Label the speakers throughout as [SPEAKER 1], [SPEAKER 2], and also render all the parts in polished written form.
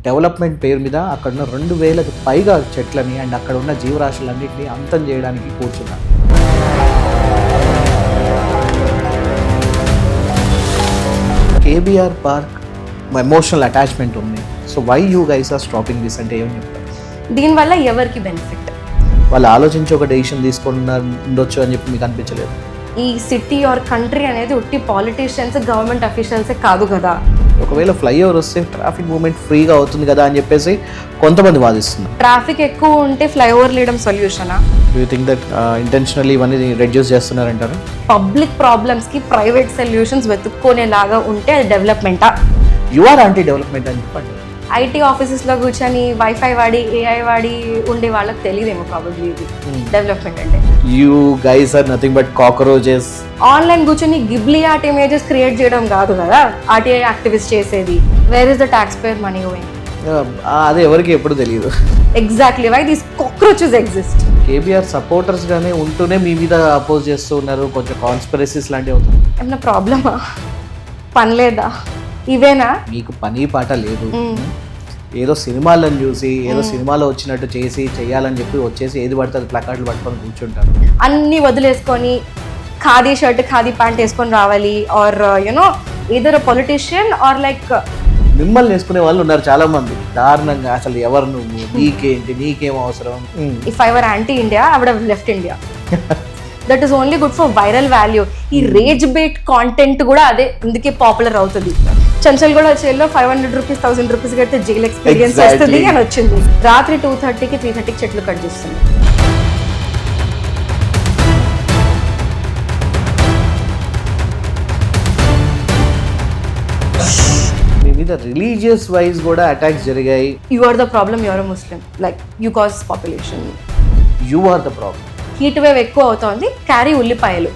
[SPEAKER 1] Development పేరు మీద అక్కడ ఉన్న 2000కు పైగా చెట్లని అండ్ అక్కడ ఉన్న జీవరాశులన్నింటినీ అంతం చేయడానికి కూర్చున్నారు. కేబీఆర్ పార్క్ ఎమోషనల్ అటాచ్మెంట్ ఉంది. So why you guys are stopping this అంటే ఏమని చెప్తారు?
[SPEAKER 2] దీనివల్ల ఎవరికి బెనిఫిట్?
[SPEAKER 1] వాళ్ళు ఆలోచించి ఒక డెసిషన్ తీసుకొని ఉండొచ్చు అని చెప్పి మీకు అనిపించలేదు?
[SPEAKER 2] ఈ సిటీ ఆర్ కంట్రీ అనేది ఉట్టి పాలిటీషియన్స్ గవర్నమెంట్ అఫీషియల్సే కాదు కదా.
[SPEAKER 1] ఒకవేళ ఫ్లైఓవర్ వస్తే ట్రాఫిక్ మూవ్మెంట్ ఫ్రీగా అవుతుంది కదా అని చెప్పేసి కొంతమంది వాదిస్తున్నారు.
[SPEAKER 2] ట్రాఫిక్ ఎక్కువ ఉంటే ఫ్లైఓవర్ లేయడం సొల్యూషనా?
[SPEAKER 1] యూ థింక్ దట్ ఇంటెన్షనల్లీ ఇవన్నీ రెడ్యూస్ చేస్తున్నారంటారు?
[SPEAKER 2] పబ్లిక్ ప్రాబ్లమ్స్కి ప్రైవేట్ సొల్యూషన్స్ వెతుక్కునేలాగా ఉంటే అది డెవలప్మెంటా?
[SPEAKER 1] యు ఆర్ యాంటీ డెవలప్మెంట్ అని చెప్పండి.
[SPEAKER 2] ఐటీ ఆఫీసెస్లో కూర్చొని వైఫై వాడి ఏఐ వాడి ఉండే వాళ్ళకి తెలియదేమో ప్రాబబ్లీ ఇది డెవలప్మెంట్ అంటే.
[SPEAKER 1] You guys are nothing but cockroaches.
[SPEAKER 2] Online కూర్చొని గిబ్లీ ఆర్ట్ ఇమేజెస్ క్రియేట్ చేయడం కాదు కదా ఆర్టీఐ యాక్టివిస్ట్ చేసేది. Where is the tax payer money going?
[SPEAKER 1] అది ఎవరికి ఎప్పుడు తెలియదు.
[SPEAKER 2] Exactly why these cockroaches exist.
[SPEAKER 1] KBR supporters గానే ఉంటూనే మీ మీద అపోజ్ చేస్తూ ఉన్నారు. కొంచెం కాన్స్పిరసీస్ లాంటివి అవుతుంది.
[SPEAKER 2] ఏమన్నా ప్రాబ్లమా? పని లేదా? ఇవేనా
[SPEAKER 1] మీకు పని పాట లేదు? ఏదో సినిమాలను చూసి ఏదో సినిమాలో వచ్చినట్టు చేసి చెయ్యాలని చెప్పి వచ్చేసి ఏది పడితే అది ప్లకార్డులు పట్టుకొని కూర్చుంటారు.
[SPEAKER 2] అన్ని వదిలేసుకొని ఖాదీ షర్ట్ ఖాదీ ప్యాంట్ వేసుకొని రావాలి or you know either politician or like
[SPEAKER 1] మిమ్మల్ని వేసుకునే వాళ్ళు ఉన్నారు చాలా మంది దారుణంగా. అసలు ఎవరు నువ్వు, నీకేంటి, నీకేం అవసరం?
[SPEAKER 2] If I were anti India I would have left India. That is only good for viral value. ఈ రేజ్ బేట్ కాంటెంట్ కూడా అదే అందుకే పాపులర్ అవుతుంది. చంచల్ కూడా జైల్లో 500 రూపీస్ 1000 రూపీస్ కడితే జైల్ ఎక్స్పీరియన్స్ వస్తుంది అని వచ్చింది. రాత్రి 2:30కి 3:30కి చెట్లు కట్ చేస్తుంది.
[SPEAKER 1] మీ మీద రిలీజియస్ వైజ్ కూడా అటాక్స్ జరిగాయి.
[SPEAKER 2] You are the problem, you are a Muslim, like you cause population.
[SPEAKER 1] You are the problem.
[SPEAKER 2] Heat wave ఎక్కువ అవుతోంది, క్యారీ ఉల్లిపాయలు.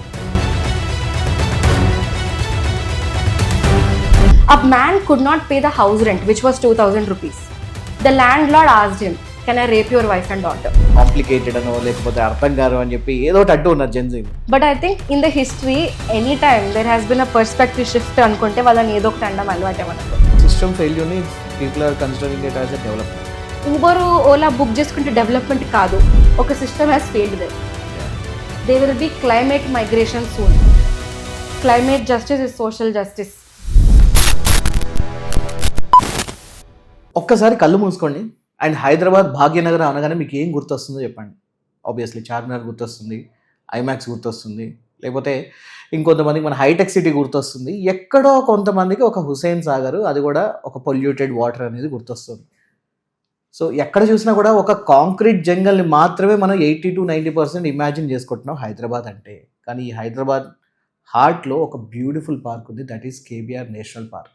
[SPEAKER 2] A man could not pay the house rent, which was 2000 rupees. The landlord asked him, can I rape your wife and daughter?
[SPEAKER 1] Complicated అనో లేకపోతే అర్థం కాదు అని చెప్పి ఏదో ఒకటి అంటూ ఉన్నారు Gen Z.
[SPEAKER 2] But I think in the history, anytime there has been a perspective shift అనుకుంటే వాళ్ళని ఏదో ఒకటి అనడం అలవాటే మనకు.
[SPEAKER 1] సిస్టమ్ ఫెయిల్యూర్ని people are considering it as a development.
[SPEAKER 2] Uber Ola book చేసుకుంటే డెవలప్మెంట్ కాదు, ఒక system has failed there. There will be climate migration soon. Climate justice is social justice.
[SPEAKER 1] ఒక్కసారి కళ్ళు మూసుకోండి అండ్ హైదరాబాద్ భాగ్యనగర్ అనగానే మీకు ఏం గుర్తొస్తుందో చెప్పండి. ఆబ్వియస్లీ చార్మినార్ గుర్తొస్తుంది, ఐమాక్స్ గుర్తొస్తుంది, లేకపోతే ఇంకొంతమందికి మన హైటెక్ సిటీ గుర్తొస్తుంది, ఎక్కడో కొంతమందికి ఒక హుస్సేన్ సాగర్, అది కూడా ఒక పొల్యూటెడ్ వాటర్ అనేది గుర్తొస్తుంది. సో ఎక్కడ చూసినా కూడా ఒక కాంక్రీట్ జంగల్ని మాత్రమే మనం 80 to 90% ఇమాజిన్ చేసుకుంటున్నాం హైదరాబాద్ అంటే. కానీ ఈ హైదరాబాద్ హార్ట్లో ఒక బ్యూటిఫుల్ పార్క్ ఉంది, that is KBR national park.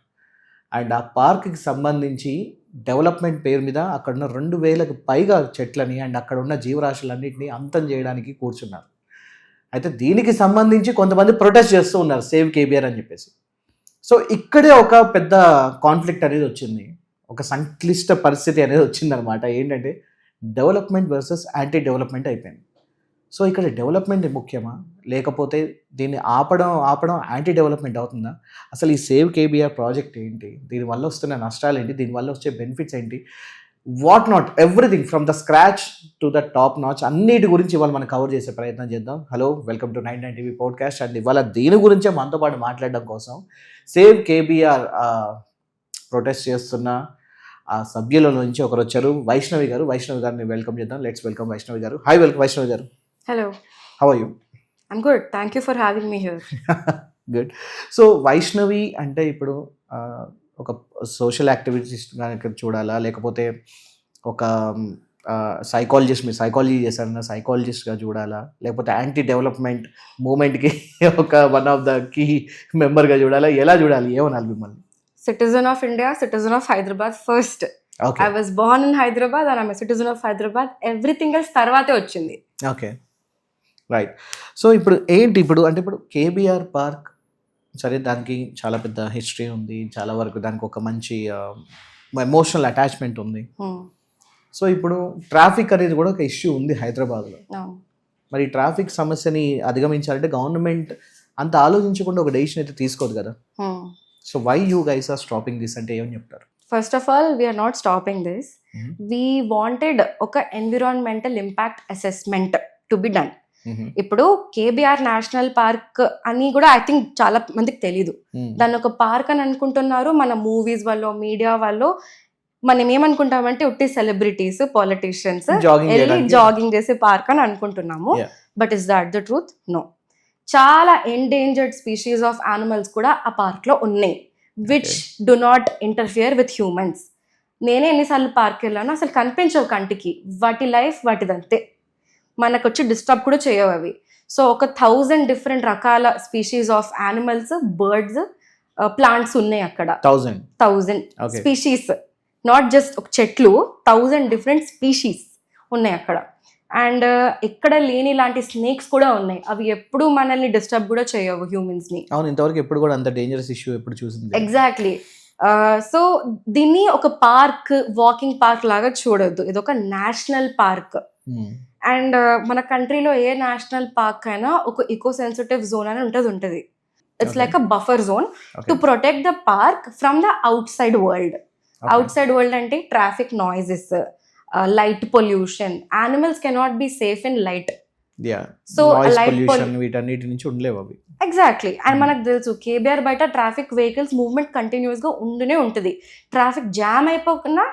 [SPEAKER 1] And ఆ పార్క్కి సంబంధించి డెవలప్మెంట్ పేరు మీద అక్కడ ఉన్న 2000కు పైగా చెట్లని అండ్ అక్కడ ఉన్న జీవరాశులన్నింటినీ అంతం చేయడానికి కూర్చున్నారు. అయితే దీనికి సంబంధించి కొంతమంది ప్రొటెస్ట్ చేస్తూ ఉన్నారు, సేవ్ కేబీఆర్ అని చెప్పేసి. సో ఇక్కడే ఒక పెద్ద కాన్ఫ్లిక్ట్ అనేది వచ్చింది, ఒక సంక్లిష్ట పరిస్థితి అనేది వచ్చిందనమాట. ఏంటంటే డెవలప్మెంట్ వర్సెస్ యాంటీ డెవలప్మెంట్ అయిపోయింది. సో ఇక్కడ డెవలప్మెంట్ ముఖ్యమా, లేకపోతే దీన్ని ఆపడం యాంటీ డెవలప్మెంట్ అవుతుందా? అసలు ఈ సేవ్ కేబీఆర్ ప్రాజెక్ట్ ఏంటి, దీనివల్ల వస్తున్న నష్టాలు ఏంటి, దీనివల్ల వచ్చే బెనిఫిట్స్ ఏంటి, what not, everything from the scratch to the top notch అన్నిటి గురించి ఇవాళ మనం కవర్ చేసే ప్రయత్నం చేద్దాం. Hello, welcome to 99 TV podcast. And ఇవాళ దీని గురించే మనతో పాటు మాట్లాడడం కోసం సేవ్ కేబీఆర్ ప్రొటెస్ట్ చేస్తున్న ఆ సభ్యుల నుంచి ఒకరు వచ్చారు, వైష్ణవి గారు. వైష్ణవి గారిని వెల్కమ్ చేద్దాం. లెట్స్ వెల్కమ్ వైష్ణవి గారు. హాయ్, వెల్కమ్ వైష్ణవి గారు.
[SPEAKER 2] Hello.
[SPEAKER 1] How are you?
[SPEAKER 2] I'm good. Thank you for having me here.
[SPEAKER 1] Good. So Vaishnavi అంటే ఇప్పుడు ఒక సోషల్ యాక్టివిటీస్ట్ కనుక చూడాలా, లేకపోతే ఒక సైకాలజిస్ట్, మీరు సైకాలజీ చేశారన్న సైకాలజిస్ట్గా చూడాలా, లేకపోతే యాంటీ డెవలప్మెంట్ మూమెంట్కి ఒక వన్ ఆఫ్ ద కీ మెంబర్గా చూడాలా, ఎలా చూడాలి, ఏమనాలి మిమ్మల్ని?
[SPEAKER 2] Citizen of India, citizen of Hyderabad first.
[SPEAKER 1] Okay.
[SPEAKER 2] I was born in Hyderabad and I'm a citizen of Hyderabad. Everything else తర్వాతే వచ్చింది.
[SPEAKER 1] Okay, right. సో ఇప్పుడు ఏంటి, ఇప్పుడు కేబీఆర్ పార్క్ సరే, దానికి చాలా పెద్ద హిస్టరీ ఉంది, చాలా వరకు దానికి ఒక మంచి ఎమోషనల్ అటాచ్మెంట్ ఉంది. సో ఇప్పుడు ట్రాఫిక్ అనేది కూడా ఒక ఇష్యూ ఉంది హైదరాబాద్లో. మరి ట్రాఫిక్ సమస్యని అధిగమించాలంటే గవర్నమెంట్ అంత ఆలోచించకుండా ఒక డెసిషన్ అయితే తీసుకోదు కదా. So why you guys are stopping this అంటే ఏమని చెప్తారు?
[SPEAKER 2] First of all we are not stopping this.
[SPEAKER 1] Mhm.
[SPEAKER 2] We wanted ఒక environmental impact assessment to be done. ఇప్పుడు కేబిఆర్ నేషనల్ పార్క్ అని కూడా ఐ థింక్ చాలా మందికి తెలీదు. దాన్ని ఒక పార్క్ అని అనుకుంటున్నారు మన మూవీస్ వల్ల, మీడియా వల్ల. మనం ఏమనుకుంటామంటే ఉట్టి సెలబ్రిటీస్, పొలిటీషియన్స్ వెళ్ళి జాగింగ్ చేసే పార్క్ అని అనుకుంటున్నాము. But is that the truth? No. చాలా ఎండేంజర్డ్ స్పీషీస్ ఆఫ్ యానిమల్స్ కూడా ఆ పార్క్ లో ఉన్నాయి, which do not interfere with humans. నేనే ఎన్నిసార్లు పార్క్ వెళ్ళాను, అసలు కనిపించవు కంటికి, వాటి లైఫ్ వాటిదంతే, మనకు వచ్చి డిస్టర్బ్ కూడా చేయవు అవి. సో ఒక 1000 డిఫరెంట్ రకాల species of animals, birds, plants ఉన్నాయి అక్కడ. 1000 స్పీషీస్, నాట్ జస్ట్ ఒక చెట్లు, 1000 డిఫరెంట్ స్పీషీస్ ఉన్నాయి అక్కడ. అండ్ ఎక్కడ లేని ఇలాంటి స్నేక్స్ కూడా ఉన్నాయి, అవి ఎప్పుడు మనల్ని డిస్టర్బ్ కూడా చేయవు హ్యూమన్స్ ని.
[SPEAKER 1] అవును, ఇంతవరకు ఎప్పుడు కూడా అంత డేంజరస్ ఇష్యూ ఎప్పుడు చూసింది?
[SPEAKER 2] ఎగ్జాక్ట్లీ. సో దీన్ని ఒక పార్క్, వాకింగ్ పార్క్ లాగా చూడొద్దు, ఇది ఒక నేషనల్ పార్క్. అండ్ మన కంట్రీలో ఏ నేషనల్ పార్క్ అయినా ఒక ఈకో సెన్సిటివ్ జోన్ అని ఉంటుంది. It's like a buffer zone to protect the park from the outside world. Outside world అంటే traffic noises, light pollution. Animals cannot be safe in light. So light pollution
[SPEAKER 1] వీటన్నిటి నుంచి ఉండలేవు అవి.
[SPEAKER 2] Exactly. And మనకు తెలుసు KBR బయట traffic vehicles movement continuous గా ఉంటూనే ఉంటుంది. ట్రాఫిక్ జామ్ అయిపోకుండా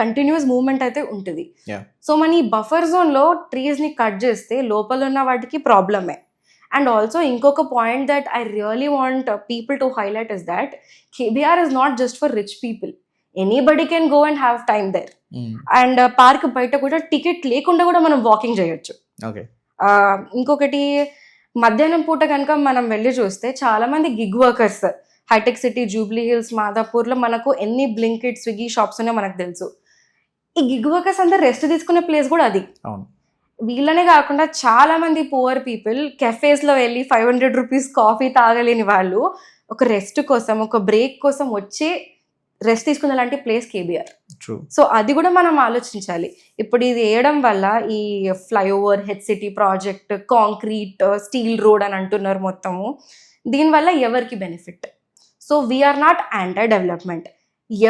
[SPEAKER 2] కంటిన్యూస్ మూవ్మెంట్ అయితే ఉంటుంది. సో మన ఈ బఫర్ జోన్ లో ట్రీస్ ని కట్ చేస్తే లోపల ఉన్న వాటికి ప్రాబ్లమే. అండ్ ఆల్సో ఇంకొక point that I really want people to highlight is that KBR is not just for rich people. Anybody can go and have time there. And park బయట కూడా టికెట్ లేకుండా కూడా మనం వాకింగ్ చేయొచ్చు. ఇంకొకటి, మధ్యాహ్నం పూట కనుక మనం వెళ్ళి చూస్తే చాలా మంది గిగ్ వర్కర్స్ హైటెక్ సిటీ, జూబ్లీ హిల్స్, మాదాపూర్ లో మనకు ఎన్ని బ్లింకిట్, స్విగ్గీ షాప్స్ ఉన్నాయో మనకు తెలుసు. ఈ గిగ్ వర్కర్స్ అందరు రెస్ట్ తీసుకునే ప్లేస్ కూడా అది. వీళ్ళనే కాకుండా చాలా మంది పువర్ పీపుల్ కెఫేస్ లో వెళ్ళి 500 రూపీస్ కాఫీ తాగలేని వాళ్ళు ఒక రెస్ట్ కోసం, ఒక బ్రేక్ కోసం వచ్చి రెస్ట్ తీసుకునే లాంటి ప్లేస్ కేబిఆర్. సో అది కూడా మనం ఆలోచించాలి. ఇప్పుడు ఇది వేయడం వల్ల ఈ flyover, H city project, concrete, steel road అని అంటున్నారు మొత్తము, దీనివల్ల ఎవరికి benefit? So we're not anti development.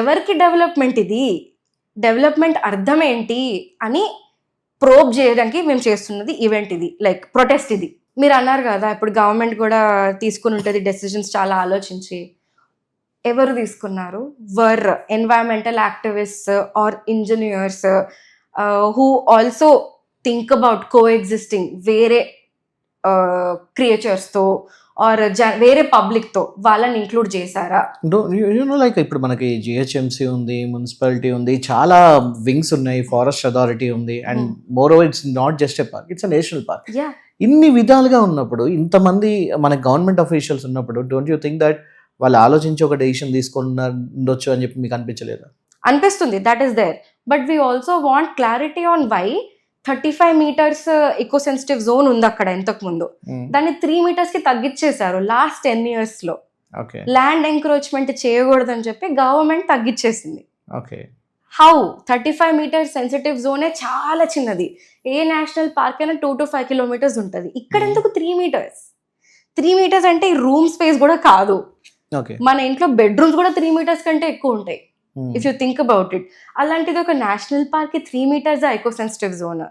[SPEAKER 2] ఎవరికి డెవలప్మెంట్? ఇది డెవలప్మెంట్ అర్థం ఏంటి అని ప్రోబ్ చేయడానికి మేము చేస్తున్నది ఈవెంట్ ఇది, లైక్ ప్రొటెస్ట్ ఇది. మీరు అన్నారు కదా ఇప్పుడు గవర్నమెంట్ కూడా తీసుకుని ఉంటుంది డెసిషన్స్ చాలా ఆలోచించి. ఎవరు తీసుకున్నారు? Were environmental activists or engineers who also think about coexisting వేరే క్రియేచర్స్తో ఆర్ వేరే పబ్లిక్తో. వాళ్ళని ఇంక్లూడ్ చేశారా?
[SPEAKER 1] లైక్ ఇప్పుడు మనకి జిహెచ్ఎంసీ ఉంది, మున్సిపాలిటీ ఉంది, చాలా వింగ్స్ ఉన్నాయి, ఫారెస్ట్ అథారిటీ ఉంది, and more over it's not just a park, it's a national park. ఇన్ని విధాలుగా ఉన్నప్పుడు, ఇంతమంది మన గవర్నమెంట్ అఫీషియల్స్ ఉన్నప్పుడు, డోంట్ యూ థింక్ దట్ వాళ్ళు ఆలోచించి ఒక డెసిషన్ తీసుకుని ఉండొచ్చు అని చెప్పి మీకు అనిపించలేదా?
[SPEAKER 2] అనిపిస్తుంది, that is there. But we also want clarity on why 35 meters eco sensitive zone ఉంది అక్కడ ఇంతకు ముందు. దాన్ని 3 meters కి తగ్గించేశారు లాస్ట్ 10 years లో. ల్యాండ్ ఎంక్రోచ్మెంట్ చేయకూడదని చెప్పి గవర్నమెంట్ తగ్గించేసింది. హౌ 35 meters సెన్సిటివ్ జోనే చాలా చిన్నది. ఏ నేషనల్ పార్క్ అయినా 2 to 5 kilometers ఉంటుంది. ఇక్కడ ఎందుకు 3 meters? 3 meters అంటే రూమ్ స్పేస్ కూడా కాదు. మన ఇంట్లో బెడ్రూమ్స్ కూడా 3 meters కంటే ఎక్కువ ఉంటాయి if you think about it. అలాంటిది ఒక national park 3 meters eco sensitive zone.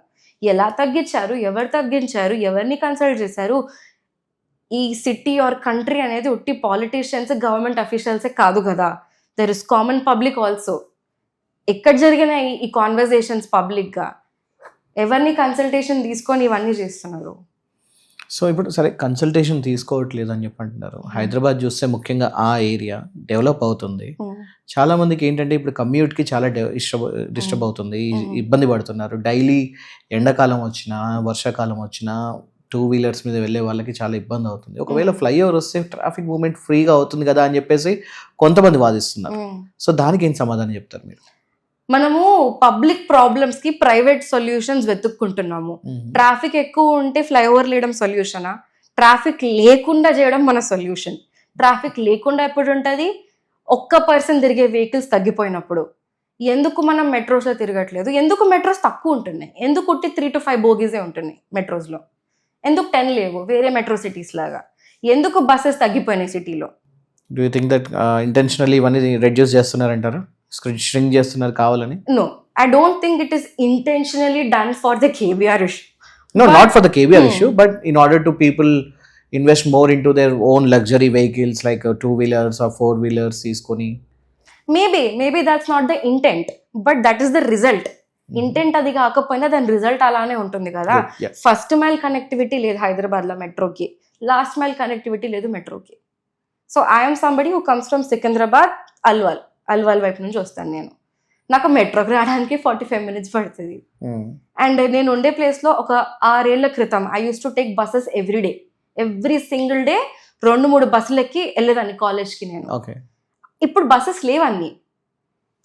[SPEAKER 2] ఎలా తగ్గించారు? ఎవరు తగ్గించారు? ఎవరిని కన్సల్ట్ చేశారు? ఈ సిటీ ఆర్ కంట్రీ అనేది ఉట్టి పాలిటీషియన్స్, గవర్నమెంట్ అఫీషియల్సే కాదు కదా, there is common public also. ఎక్కడ జరిగిన ఈ కాన్వర్జేషన్స్ పబ్లిక్గా ఎవరిని కన్సల్టేషన్ తీసుకొని ఇవన్నీ చేస్తున్నారు?
[SPEAKER 1] సో ఇప్పుడు సరే, కన్సల్టేషన్ తీసుకోవట్లేదు అని చెప్పి అంటున్నారు. హైదరాబాద్ చూస్తే ముఖ్యంగా ఆ ఏరియా డెవలప్ అవుతుంది. చాలా మందికి ఏంటంటే ఇప్పుడు కమ్యూట్కి చాలా డిస్టర్బ్ అవుతుంది, ఇబ్బంది పడుతున్నారు. డైలీ ఎండాకాలం వచ్చినా, వర్షాకాలం వచ్చినా 2-wheelers మీద వెళ్ళే వాళ్ళకి చాలా ఇబ్బంది అవుతుంది. ఒకవేళ ఫ్లైఓవర్ వస్తే ట్రాఫిక్ మూవ్మెంట్ ఫ్రీగా అవుతుంది కదా అని చెప్పేసి కొంతమంది వాదిస్తున్నారు. సో దానికి ఏం సమాధానం చెప్తారు మీరు?
[SPEAKER 2] మనము పబ్లిక్ ప్రాబ్లమ్స్ కి ప్రైవేట్ సొల్యూషన్స్ వెతుక్కుంటున్నాము. ట్రాఫిక్ ఎక్కువ ఉంటే ఫ్లైఓవర్ లేయడం సొల్యూషనా? ట్రాఫిక్ లేకుండా చేయడం మన సొల్యూషన్. ట్రాఫిక్ లేకుండా ఎప్పుడు ఉంటుంది? ఒక్క పర్సన్ తిరిగే వెహికల్స్ తగ్గిపోయినప్పుడు. ఎందుకు మనం మెట్రోస్లో తిరగట్లేదు? ఎందుకు మెట్రోస్ తక్కువ ఉంటున్నాయి? ఎందుకు 3 to 5 బోగీసే ఉంటున్నాయి మెట్రోస్లో? ఎందుకు 10 లేవు వేరే మెట్రో సిటీస్ లాగా? ఎందుకు బస్సెస్ తగ్గిపోయినాయి సిటీలో?
[SPEAKER 1] Do you think that intentionally ఇవన్నీ రెడ్యూస్ చేస్తున్నారంటారా? స్ట్రింగ్ చేస్తున్నారు కావాలని?
[SPEAKER 2] No, I don't think it is intentionally done for the KBR issue.
[SPEAKER 1] No,
[SPEAKER 2] But-
[SPEAKER 1] not for the KBR issue, but in order to people invest more into their own luxury vehicles like 2-wheelers or 4-wheelers తీసుకొని.
[SPEAKER 2] Maybe that's not the intent, but that is the result. Intent అది కాకపోయినా దాని result అలానే ఉంటుంది కదా.
[SPEAKER 1] Yeah.
[SPEAKER 2] First mile connectivity లేదు హైదరాబాద్లో మెట్రోకి, last mile connectivity లేదు మెట్రోకి. So I'm somebody who comes from Secunderabad, Alwal వైపు నుంచి వస్తాను నేను. నాకు మెట్రోకి రావడానికి 45 minutes పడుతుంది. అండ్ నేను ఉండే ప్లేస్లో ఒక 6 ఏళ్ల క్రితం I use to take buses every single day 2-3 బస్సులు ఎక్కి వెళ్ళేదాన్ని కాలేజ్కి నేను.
[SPEAKER 1] ఓకే.
[SPEAKER 2] ఇప్పుడు బస్సెస్ లేవన్నీ.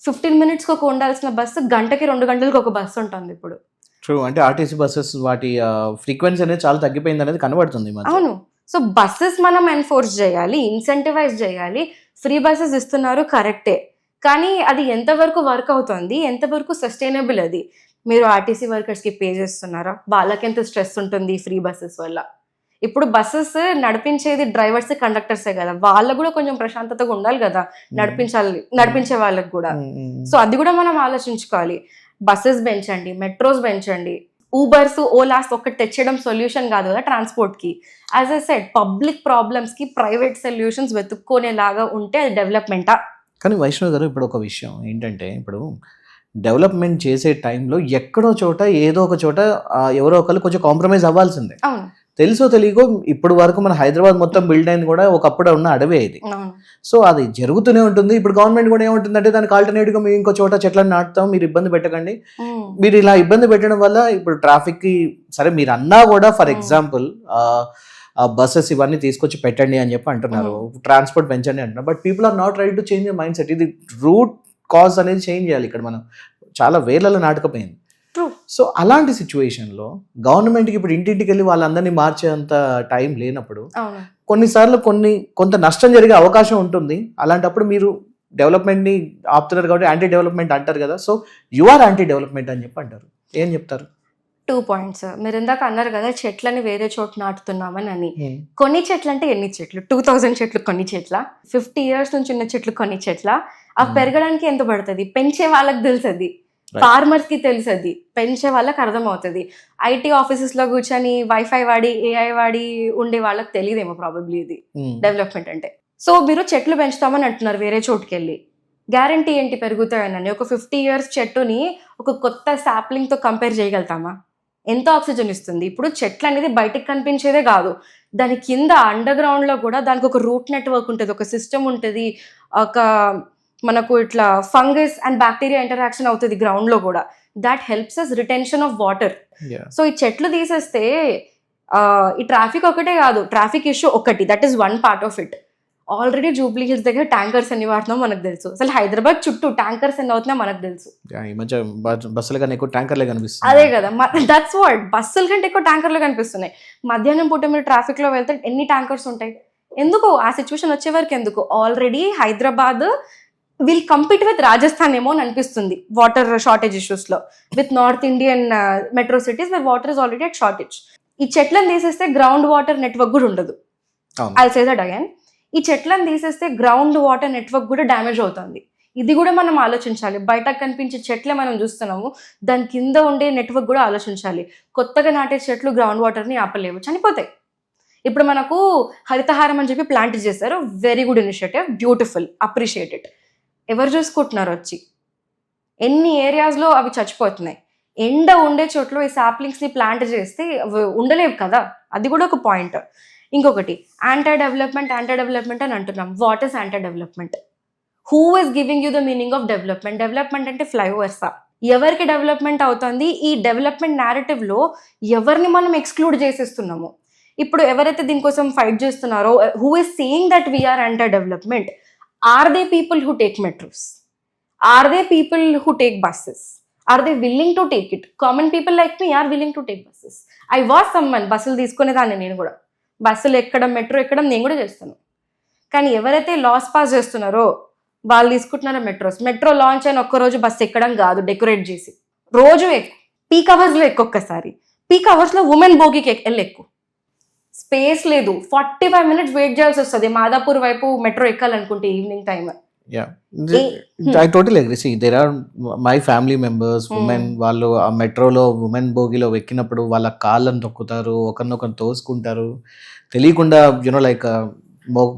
[SPEAKER 2] 15 minutesకి ఒక ఉండాల్సిన బస్సు గంటకి 2 గంటలకు ఒక బస్సు ఉంటుంది ఇప్పుడు.
[SPEAKER 1] ట్రూ. అంటే ఆర్టీసీ బస్సెస్ వాటి ఫ్రీక్వెన్సీ అనేది చాలా తగ్గిపోయింది అనేది కనబడుతుంది ఈ మధ్య.
[SPEAKER 2] అవును. సో బస్సెస్ మనం ఎన్ఫోర్స్ చేయాలి, ఇన్సెంటివైజ్ చేయాలి. ఫ్రీ బస్సెస్ ఇస్తున్నారు కరెక్టే, కానీ అది ఎంతవరకు వర్క్ అవుతుంది, ఎంతవరకు సస్టైనబుల్? అది మీరు ఆర్టీసీ వర్కర్స్కి పే చేస్తున్నారా? వాళ్ళకి ఎంత స్ట్రెస్ ఉంటుంది ఫ్రీ బస్సెస్ వల్ల? ఇప్పుడు బస్సెస్ నడిపించేది డ్రైవర్స్ కండక్టర్సే కదా, వాళ్ళకు కూడా కొంచెం ప్రశాంతతగా ఉండాలి కదా నడిపించే వాళ్ళకి కూడా. సో అది కూడా మనం ఆలోచించుకోవాలి. బస్సెస్ పెంచండి, మెట్రోస్ పెంచండి. ఊబర్స్, ఓలాస్ ఒక్కటి తెచ్చడం సొల్యూషన్ కాదు కదా ట్రాన్స్పోర్ట్కి. యాజ్ ఐ సెడ్, పబ్లిక్ ప్రాబ్లమ్స్కి ప్రైవేట్ సొల్యూషన్స్ వెతుక్కునేలాగా ఉంటే అది డెవలప్మెంటా?
[SPEAKER 1] కానీ వైష్ణవ్ గారు, ఇప్పుడు ఒక విషయం ఏంటంటే, ఇప్పుడు డెవలప్మెంట్ చేసే టైంలో ఎక్కడో చోట ఏదో ఒక చోట ఎవరో ఒకరు కొంచెం కాంప్రమైజ్ అవ్వాల్సిందే.
[SPEAKER 2] అవును.
[SPEAKER 1] తెలుసో తెలియకో ఇప్పుడు వరకు మన హైదరాబాద్ మొత్తం బిల్డ్ అయింది కూడా ఒకప్పుడు ఉన్న అడవే ఇది.
[SPEAKER 2] అవును.
[SPEAKER 1] సో అది జరుగుతూనే ఉంటుంది. ఇప్పుడు గవర్నమెంట్ కూడా ఏముంటుందంటే, దానికి ఆల్టర్నేటివ్గా మేము ఇంకో చోట చెట్లను నాటుతాం, మీరు ఇబ్బంది పెట్టకండి. మీరు ఇలా ఇబ్బంది పెట్టడం వల్ల ఇప్పుడు ట్రాఫిక్కి, సరే మీరు అన్నా కూడా ఫర్ ఎగ్జాంపుల్ బస్సెస్ ఇవన్నీ తీసుకొచ్చి పెట్టండి అని చెప్పి అంటున్నారు, ట్రాన్స్పోర్ట్ పెంచండి అంటున్నారు. But people are not ready to change the mindset. ఇది రూట్ కాజ్ అనేది చేంజ్ చేయాలి. ఇక్కడ మనం చాలా వేలలో నాటకపోయింది. సో అలాంటి సిచ్యువేషన్లో గవర్నమెంట్కి ఇప్పుడు ఇంటింటికి వెళ్ళి వాళ్ళందరినీ మార్చేంత టైం లేనప్పుడు కొన్నిసార్లు కొంత నష్టం జరిగే అవకాశం ఉంటుంది. అలాంటప్పుడు మీరు డెవలప్మెంట్ని ఆపుతున్నారు కాబట్టి యాంటీ డెవలప్మెంట్ అంటారు కదా. So you are anti development అని చెప్పి అంటారు. ఏం చెప్తారు?
[SPEAKER 2] 2 points. మీరు ఇందాక అన్నారు కదా చెట్లని వేరే చోట నాటుతున్నామని అని. కొన్ని చెట్లు అంటే ఎన్ని చెట్లు? 2000 చెట్లు కొన్ని చెట్ల, 50 years నుంచి ఉన్న చెట్లు కొన్ని చెట్ల. అవి పెరగడానికి ఎంత పడుతుంది? పెంచే వాళ్ళకి తెలుసది, ఫార్మర్స్ కి తెలుసది, పెంచే వాళ్ళకి అర్థమవుతుంది. ఐటీ ఆఫీసెస్ లో కూర్చొని వైఫై వాడి ఏఐ వాడి ఉండే వాళ్ళకి తెలియదేమో ప్రాబబ్లీ ఇది డెవలప్మెంట్ అంటే. సో మీరు చెట్లు పెంచుతామని అంటున్నారు వేరే చోటుకి వెళ్ళి, గ్యారంటీ ఏంటి పెరుగుతాయని? ఒక 50 years చెట్టుని ఒక కొత్త సాప్లింగ్ తో కంపేర్ చేయగలుగుతామా? ఎంత ఆక్సిజన్ ఇస్తుంది? ఇప్పుడు చెట్లు అనేది బయటకు కనిపించేదే కాదు, దాని కింద అండర్ గ్రౌండ్ లో కూడా దానికి ఒక రూట్ నెట్వర్క్ ఉంటుంది, ఒక సిస్టమ్ ఉంటుంది, ఒక మనకు ఇట్లా ఫంగస్ అండ్ బ్యాక్టీరియా ఇంటరాక్షన్ అవుతుంది గ్రౌండ్ లో కూడా. That helps us retention of water. So ఈ చెట్లు తీసేస్తే ఈ ట్రాఫిక్ ఒకటే కాదు, ట్రాఫిక్ ఇష్యూ ఒకటి, that is one part of it. Already Jubilee Hills దగ్గర ట్యాంకర్స్ ఎన్ని వాడుతున్నాం మనకు తెలుసు. అసలు హైదరాబాద్ చుట్టూ ట్యాంకర్స్ ఎన్ని అవుతున్నాయో మనకు తెలుసు.
[SPEAKER 1] ఈ మధ్య బస్సుల కన్నా ఎక్కువ ట్యాంకర్లే కనిపిస్తుంది.
[SPEAKER 2] అదే కదా, దట్స్ వాట్, బస్సుల కంటే ఎక్కువ ట్యాంకర్లు కనిపిస్తున్నాయి. మధ్యాహ్నం పూట మీరు ట్రాఫిక్ లో వెళ్తే ఎన్ని ట్యాంకర్స్ ఉంటాయి? ఎందుకు ఆ సిచ్యువేషన్ వచ్చే వరకు ఎందుకు? Already Hyderabad will compete with Rajasthan ఏమో అని అనిపిస్తుంది వాటర్ షార్టేజ్ ఇష్యూస్ లో, with north Indian metro cities wear water is already at shortage. ఈ చెట్లను తీసేస్తే గ్రౌండ్ వాటర్ నెట్వర్క్ కూడా ఉండదు. I say that again. ఈ చెట్లను తీసేస్తే గ్రౌండ్ వాటర్ నెట్వర్క్ కూడా డ్యామేజ్ అవుతుంది. ఇది కూడా మనం ఆలోచించాలి. బయటకు కనిపించే చెట్లే మనం చూస్తున్నాము, దాని కింద ఉండే నెట్వర్క్ కూడా ఆలోచించాలి. కొత్తగా నాటే చెట్లు గ్రౌండ్ వాటర్ని ఆపలేవు, చనిపోతాయి. ఇప్పుడు మనకు హరితహారం అని చెప్పి ప్లాంట్ చేశారు, very good initiative, beautiful, appreciated. ఎవరు చూసుకుంటున్నారు వచ్చి? ఎన్ని ఏరియాస్లో అవి చచ్చిపోతున్నాయి. ఎండ ఉండే చోట్ల ఈ సాప్లింగ్స్ని ప్లాంట్ చేస్తే ఉండలేవు కదా, అది కూడా ఒక పాయింట్. ఇంకొకటి, యాంటీ డెవలప్మెంట్ అని అంటున్నాం. What is anti development? Who is giving you the meaning of development? Development అంటే ఫ్లైఓవర్సా? ఎవరికి డెవలప్మెంట్ అవుతుంది? ఈ డెవలప్మెంట్ నేరేటివ్లో ఎవరిని మనం ఎక్స్క్లూడ్ చేసేస్తున్నాము? ఇప్పుడు ఎవరైతే దీనికోసం ఫైట్ చేస్తున్నారో, who is saying that we're anti development, are they people who take metros? Are they people who take buses? Are they willing to take it? Common people like me are willing to take buses. I was someone, బస్సులు తీసుకునేదాన్ని నేను కూడా. బస్సులు ఎక్కడం, metro ఎక్కడం నేను కూడా చేస్తాను. కానీ ఎవరైతే లాస్ పాస్ చేస్తున్నారో వాళ్ళు తీసుకుంటున్నారో మెట్రో లాంచ్ అయిన ఒక్కరోజు బస్సు ఎక్కడం కాదు, డెకరేట్ చేసి రోజు ఎక్కువ, పీక్ అవర్స్లో ఒక్కొక్కసారి పీక్ అవర్స్లో ఉమెన్ బోగికి వెళ్ళి ఎక్కువ, స్పేస్ లేదు, 45 minutes వెయిట్ చేయాల్సి వస్తుంది మాదాపూర్ వైపు మెట్రో ఎక్కాలనుకుంటే evening time.
[SPEAKER 1] Yeah, I totally agree. See, there are my family members, women, వాళ్ళు ఆ మెట్రోలో ఉమెన్ బోగిలో ఎక్కినప్పుడు వాళ్ళ కాళ్ళని తొక్కుతారు, ఒకరినొకరు తోసుకుంటారు, తెలియకుండా యూనో లైక్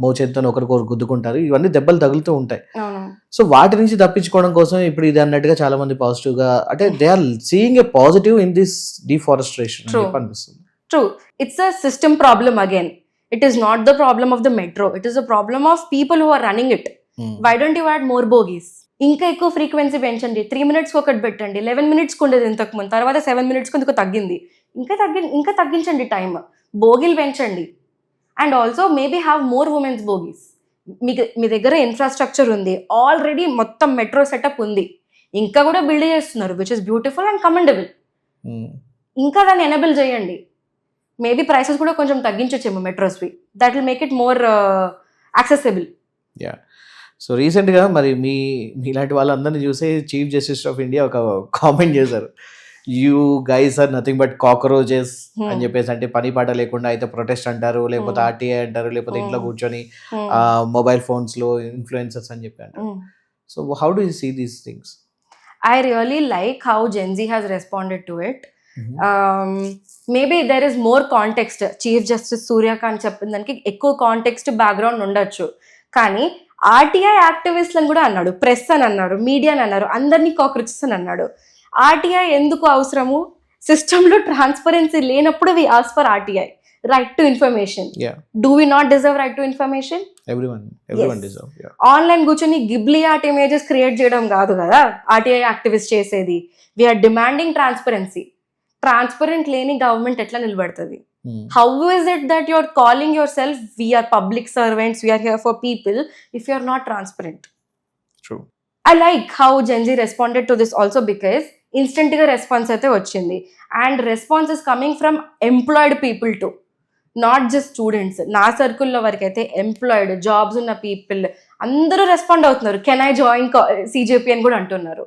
[SPEAKER 1] మోచేతితో ఒకరికొకరు గుద్దుకుంటారు, ఇవన్నీ దెబ్బలు తగులుతూ ఉంటాయి.
[SPEAKER 2] అవును.
[SPEAKER 1] సో వాటి నుంచి తప్పించుకోవడం కోసం ఇప్పుడు ఇది అన్నట్టుగా చాలా మంది పాజిటివ్ గా అంటే they are seeing a positive in this deforestation అనిపిస్తుంది.
[SPEAKER 2] True, it's a system problem again. It is not the problem of the metro, it is the problem of people who are running it. Why don't you add more bogies? ఇంకా ఎక్కువ frequency పెంచండి, 3 minutes ఒకటి పెట్టండి. 11 minutes ఉండేది ఇంతకు ముందు, తర్వాత 7 minutes కొందుకు తగ్గింది. ఇంకా తగ్గించండి టైం, బోగీలు పెంచండి. And also maybe have more women's bogies. మీ దగ్గర ఇన్ఫ్రాస్ట్రక్చర్ ఉంది ఆల్రెడీ, మొత్తం మెట్రో సెటప్ ఉంది, ఇంకా కూడా బిల్డ్ చేస్తున్నారు, which is beautiful and commendable. ఇంకా దాన్ని ఎనేబుల్ చేయండి. మేబీ ప్రైసెస్ కూడా కొంచెం తగ్గించొచ్చేమో మెట్రోస్వి, that will make it more accessible.
[SPEAKER 1] Yeah, so రీసెంట్గా మరి మీలాంటి వాళ్ళందరినీ చూసి చీఫ్ జస్టిస్ ఆఫ్ ఇండియా ఒక కామెంట్ చేశారు, you guys are nothing but cockroaches అని చెప్పేసి. అంటే పని పాట లేకుండా అయితే ప్రొటెస్ట్ అంటారు, లేకపోతే ఆర్టీఐ అంటారు, లేకపోతే ఇంట్లో కూర్చొని మొబైల్ ఫోన్స్ లో ఇన్ఫ్లుయెన్సర్స్ అని చెప్పి అంటారు. So how do you see these things?
[SPEAKER 2] I really like how Gen Z has responded to it. Maybe there is more context. Chief justice Suryakant చెప్పిన దానికి ఎక్కువ కాంటెక్స్ట్ బ్యాక్గ్రౌండ్ ఉండొచ్చు, కానీ ఆర్టీఐ యాక్టివిస్ట్లను కూడా అన్నాడు, ప్రెస్ అని అన్నాడు, మీడియా అని అన్నారు, అందరినీ కాక్రోచెస్ అని అన్నాడు. ఆర్టీఐ ఎందుకు అవసరము? సిస్టంలో ట్రాన్స్పరెన్సీ లేనప్పుడు we ask for RTI, right to information. Do we not deserve right to information?
[SPEAKER 1] Everyone deserve. Yeah.
[SPEAKER 2] Online కూర్చొని గిబ్లీ ఆర్ట్ ఇమేజెస్ క్రియేట్ చేయడం కాదు కదా ఆర్టీఐ యాక్టివిస్ట్ చేసేది. We're demanding transparency. ట్రాన్స్పరెంట్ లేని గవర్నమెంట్ ఎట్లా నిలబడుతుంది? How is it that you're calling yourself we're public servants, we're here for people, if you are not transparent?
[SPEAKER 1] True.
[SPEAKER 2] I like how Gen Z responded to this also, because instant గా response అయితే వచ్చింది, and response is coming from employed people too, not just students. నా సర్కిల్లో వరకు అయితే employed, jobs ఉన్న people అందరూ respond అవుతున్నారు. కెన్ ఐ జాయిన్ సిజేపీ అని కూడా అంటున్నారు.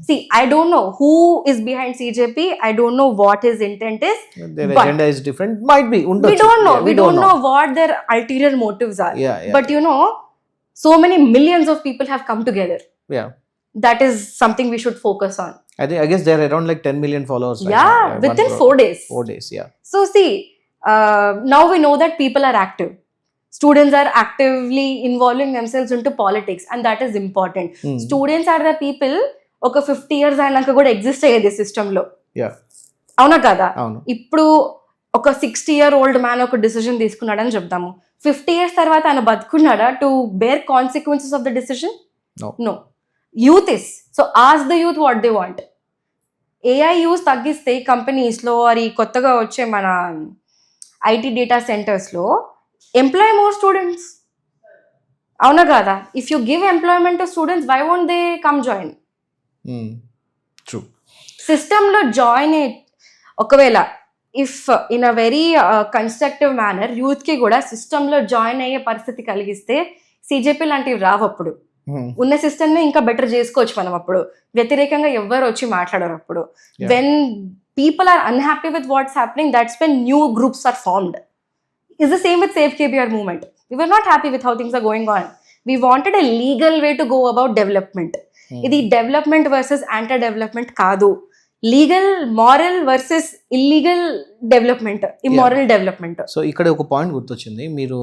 [SPEAKER 2] See, I don't know who is behind CJP, I don't know what his intent is,
[SPEAKER 1] Their agenda is different, might be
[SPEAKER 2] we don't know what their ulterior motives are. But you know, so many millions of people have come together.
[SPEAKER 1] Yeah,
[SPEAKER 2] that is something we should focus on.
[SPEAKER 1] I guess they're around like 10 million followers right
[SPEAKER 2] Yeah,
[SPEAKER 1] now.
[SPEAKER 2] within 4 days.
[SPEAKER 1] 4 days, yeah.
[SPEAKER 2] So see, now we know that people are active. Students are actively involving themselves into politics, and that is important. Students are the people ఒక 50 years అయినాక కూడా exist అయ్యేది సిస్టంలో.
[SPEAKER 1] Yeah.
[SPEAKER 2] అవునా కదా?
[SPEAKER 1] అవును.
[SPEAKER 2] ఇప్పుడు ఒక 60-year-old మ్యాన్ ఒక డిసిజన్ తీసుకున్నాడని చెప్తాము, 50 years తర్వాత ఆయన బతుకున్నాడా to bear consequences of the decision? No. Youth is. So ask the youth what they want. AI use తగ్గిస్తే కంపెనీస్లో, అది కొత్తగా వచ్చే మన ఐటీ డేటా సెంటర్స్లో ఎంప్లాయ్ మోర్ స్టూడెంట్స్. అవునా కదా? If you give employment to students, why won't they come join?
[SPEAKER 1] True.
[SPEAKER 2] సిస్టంలో జాయిన్ ఒకవేళ if in a very constructive manner యూత్కి కూడా సిస్టంలో జాయిన్ అయ్యే పరిస్థితి కలిగిస్తే సిజేపీ లాంటివి రావు. అప్పుడు ఉన్న సిస్టమ్ ని ఇంకా బెటర్ చేసుకోవచ్చు మనం. అప్పుడు వ్యతిరేకంగా ఎవరు వచ్చి మాట్లాడారు. అప్పుడు when people are unhappy with what's happening, that's when new groups are formed. Is the same with save KBR movement. We were not happy with how things are going on. We wanted a legal way to go about development. ఇది development versus anti development కాదు, legal moral versus illegal development, immoral development.
[SPEAKER 1] So ఇక్కడ ఒక point గుర్తొచ్చింది. మీరు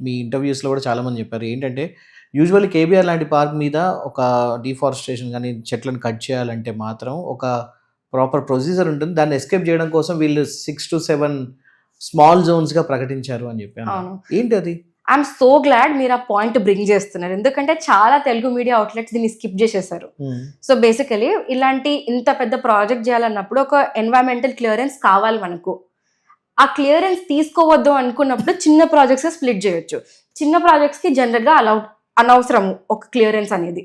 [SPEAKER 1] మీ ఇంటర్వ్యూస్లో కూడా చాలా మంది చెప్పారు ఏంటంటే, యూజువల్లీ కేబీఆర్ లాంటి పార్క్ మీద ఒక డిఫారెస్టేషన్ కానీ చెట్లను కట్ చేయాలంటే మాత్రం ఒక ప్రాపర్ ప్రొసీజర్ ఉంటుంది. దాన్ని ఎస్కేప్ చేయడం కోసం వీళ్ళు 6 to 7 స్మాల్ జోన్స్గా ప్రకటించారు అని చెప్పాను. ఏంటి అది?
[SPEAKER 2] ఐఎమ్ సో గ్లాడ్ మీరు ఆ పాయింట్ బ్రింగ్ చేస్తున్నారు, ఎందుకంటే చాలా తెలుగు మీడియా అవుట్లెట్స్ దీన్ని స్కిప్ చేసేసారు. సో బేసికలీ ఇలాంటి ఇంత పెద్ద ప్రాజెక్ట్ చేయాలన్నప్పుడు ఒక ఎన్వైరన్మెంటల్ క్లియరెన్స్ కావాలి మనకు. ఆ క్లియరెన్స్ తీసుకోవద్దు అనుకున్నప్పుడు చిన్న ప్రాజెక్ట్స్ స్ప్లిట్ చేయొచ్చు. చిన్న ప్రాజెక్ట్స్కి జనరల్గా అనవసరము ఒక క్లియరెన్స్ అనేది.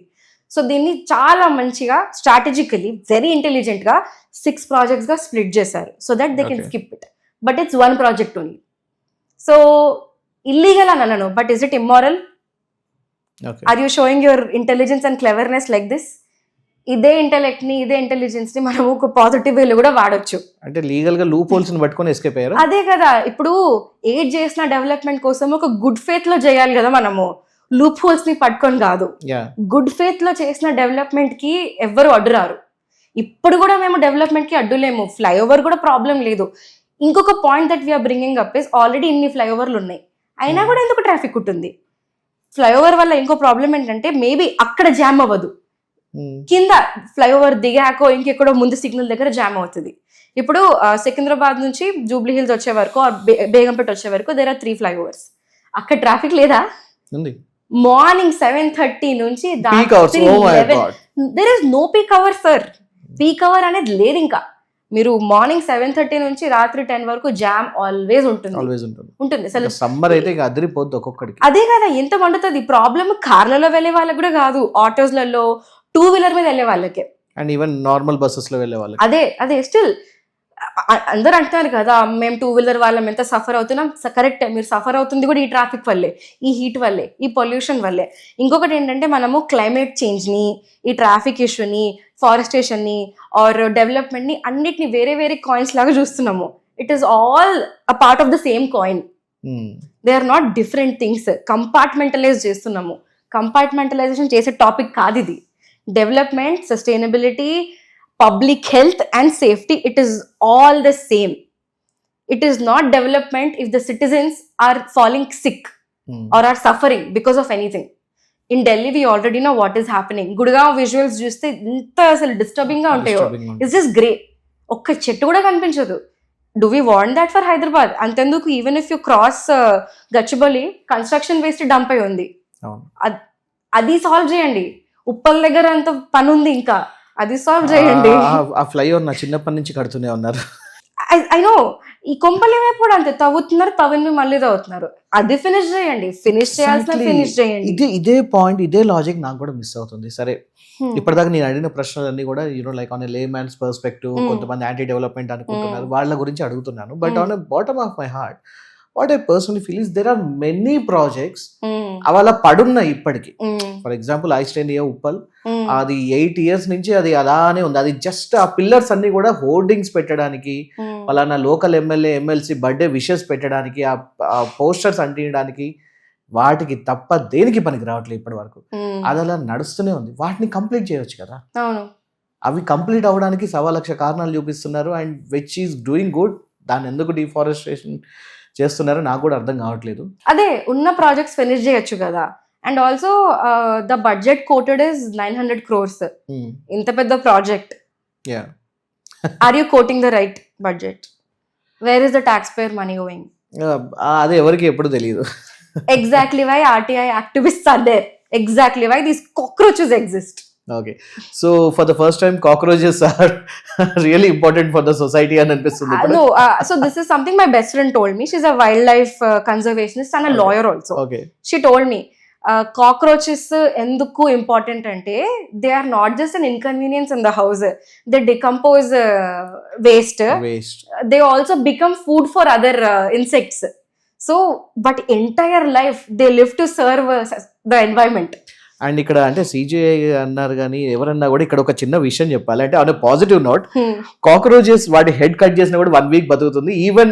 [SPEAKER 2] సో దీన్ని చాలా మంచిగా స్ట్రాటజికలీ వెరీ ఇంటెలిజెంట్గా 6 ప్రాజెక్ట్స్గా స్ప్లిట్ చేశారు, so that they can skip it. But it's 1 project only. So illegal అని అనను, but is it immoral? Are you showing your intelligence and cleverness like this? ఇదే ఇంటెలెక్ట్ని, ఇదే ఇంటెలిజెన్స్ని మనం ఒక పాజిటివ్ వేలో కూడా వాడొచ్చు.
[SPEAKER 1] అంటే లీగల్గా లూప్ హోల్స్ని పట్టుకొని ఎస్కేప్ అయ్యారు.
[SPEAKER 2] అదే కదా, ఇప్పుడు ఏడ్ చేసిన డెవలప్మెంట్ కోసం ఒక గుడ్ ఫేత్లో చేయాలి కదా మనము. లూప్ హోల్స్ ని పట్టుకొని కాదు,
[SPEAKER 1] యా
[SPEAKER 2] గుడ్ ఫేత్ లో చేసిన డెవలప్మెంట్ కి ఎవ్వరు అడ్డురారు. ఇప్పుడు కూడా మేము డెవలప్మెంట్ కి అడ్డులేము, ఫ్లైఓవర్ కూడా ప్రాబ్లం లేదు. ఇంకొక point that we're bringing up is already ఇన్ని ఫ్లైఓవర్లు ఉన్నాయి, అయినా కూడా ఎందుకు ట్రాఫిక్ ఉంటుంది? ఫ్లైఓవర్ వల్ల ఇంకో ప్రాబ్లం ఏంటంటే మేబీ అక్కడ జామ్ అవ్వదు, కింద ఫ్లైఓవర్ దిగాకో ఇంకెక్కడో ముందు సిగ్నల్ దగ్గర జామ్ అవుతుంది. ఇప్పుడు సికింద్రాబాద్ నుంచి జూబ్లీ హిల్స్ వచ్చే వరకు, బేగంపేట వచ్చే వరకు దేర్ ఆర్ 3 ఫ్లైఓవర్స్. అక్కడ ట్రాఫిక్ లేదా? మార్నింగ్ 7:30 నుంచి there is no peak hour sir. Peak hour అనేది లేదు. ఇంకా మీరు మార్నింగ్ 7:30 నుంచి రాత్రి 10 వరకు జామ్ ఆల్వేస్ ఉంటుంది. అసలు
[SPEAKER 1] సమ్మర్ అయితే అదిరిపోద్ది ఒక్కొక్కడికి.
[SPEAKER 2] అదే కదా ఎంత మండుతుంది. ప్రాబ్లమ్ కార్లలో వెళ్ళే వాళ్ళకి కూడా కాదు, ఆటోస్లలో, 2 వీలర్ మీద వెళ్ళే వాళ్ళకే,
[SPEAKER 1] అండ్ ఈవెన్ నార్మల్ బస్సెస్ లో వెళ్ళే వాళ్ళకి.
[SPEAKER 2] అదే స్టిల్ అందరూ అంటున్నారు కదా మేము 2 వీలర్ వాళ్ళం ఎంత సఫర్ అవుతున్నాం. కరెక్ట్, మీరు సఫర్ అవుతుంది కూడా ఈ ట్రాఫిక్ వల్లే, ఈ హీట్ వల్లే, ఈ పొల్యూషన్ వల్లే. ఇంకొకటి ఏంటంటే మనము క్లైమేట్ చేంజ్ని, ఈ ట్రాఫిక్ ఇష్యూని, ఫారెస్టేషన్ని ఆర్ డెవలప్మెంట్ని అన్నిటిని వేరే వేరే కాయిన్స్ లాగా చూస్తున్నాము. It is all a part of the same coin. They are not different things. Compartmentalize చేస్తున్నాము. కంపార్ట్మెంటలైజేషన్ చేసే టాపిక్ కాదు ఇది. Development, sustainability, public health and safety, it is all the same. It is not development if the citizens are falling sick or are suffering because of anything. In Delhi we already know what is happening. Gurgaon visuals చూస్తే ఎంత అసలు disturbing గా ఉంటాయో. It's just grey. ఒక్క చెట్టు కూడా కనిపించదు. Do we want that for Hyderabad? అంతెందుకు, even if you cross Gachibowli, construction waste dump అయి ఉంది. అది సాల్వ్ చేయండి. ఉప్పల్ దగ్గర అంత పని ఉంది, ఇంకా అది సాల్వ్ చేయండి.
[SPEAKER 1] ఆ ఫ్లైఓవర్ నా చిన్నప్పటి నుంచి కడుతూనే ఉన్నారు.
[SPEAKER 2] I know. ఈ కొంపలి వైపు కూడా అంతే, తవ్వుతున్నారు, తవ్విని మళ్ళీ తవ్వుతున్నారు. అది ఫినిష్ చేయండి. ఫినిష్ చేయాల్సిన ఫినిష్ చేయండి.
[SPEAKER 1] ఇదే పాయింట్, ఇదే లాజిక్ నాకు కూడా మిస్ అవుతుంది. సరే, ఇప్పటిదాకా నేను అడిగిన ప్రశ్నలన్నీ కూడా like on layman's perspective, కొంతమంది యాంటీ డెవలప్మెంట్ అనుకుంటున్నారు, వాళ్ళ గురించి అడుగుతున్నాను. But on bottom of my heart what I personally feel is there are many projects అలా పడున్నాయి ఇప్పటికి. ఫర్ ఎగ్జాంపుల్ ఐస్టేనియా ఉప్పల్, అది 8 years నుంచి అది అలానే ఉంది. అది జస్ట్ ఆ పిల్లర్స్ అన్ని కూడా హోర్డింగ్స్ పెట్టడానికి, అలానా local MLA MLC birthday wishes పెట్టడానికి, ఆ పోస్టర్స్ అంటించడానికి, వాటికి తప్ప దేనికి పనికి రావట్లేదు ఇప్పటి వరకు. అది అలా నడుస్తూనే ఉంది. వాటిని కంప్లీట్ చేయొచ్చు కదా. అవి కంప్లీట్ అవ్వడానికి 1,00,000 కారణాలు చూపిస్తున్నారు. And which is doing good. దాన్ని ఎందుకు డిఫారెస్టేషన్ చేస్తున్నారు నాకు కూడా అర్థం కావట్లేదు.
[SPEAKER 2] అదే ఉన్న ప్రాజెక్ట్స్ ఫినిష్ చేయొచ్చు కదా. And also the budget quoted is 900 crores. ఇంత పెద్ద project, are you quoting the right budget? Where is the tax payer money going?
[SPEAKER 1] అది ఎవరికి ఎప్పుడు తెలియదు.
[SPEAKER 2] Exactly why RTI activists are there. Exactly why these cockroaches exist.
[SPEAKER 1] Okay, so for the first time cockroaches are really important for the society అని అనిపిస్తుంది.
[SPEAKER 2] No, so this is something my best friend told me. She's a wildlife conservationist and a lawyer also.
[SPEAKER 1] Okay,
[SPEAKER 2] she told me cockroaches ఎందుకు important అంటే they are not just an inconvenience in the house. They decompose waste. They also become food for other insects. So but entire life they live to serve the environment.
[SPEAKER 1] And ఇక్కడ అంటే CJI అన్నారు కానీ ఎవరన్నా కూడా ఇక్కడ ఒక చిన్న విషయం చెప్పాలి. అంటే ఆన్ పాజిటివ్ నోట్, కాక్రోచెస్ వాటి హెడ్ కట్ చేసినా కూడా 1 week బతుకుతుంది. ఈవెన్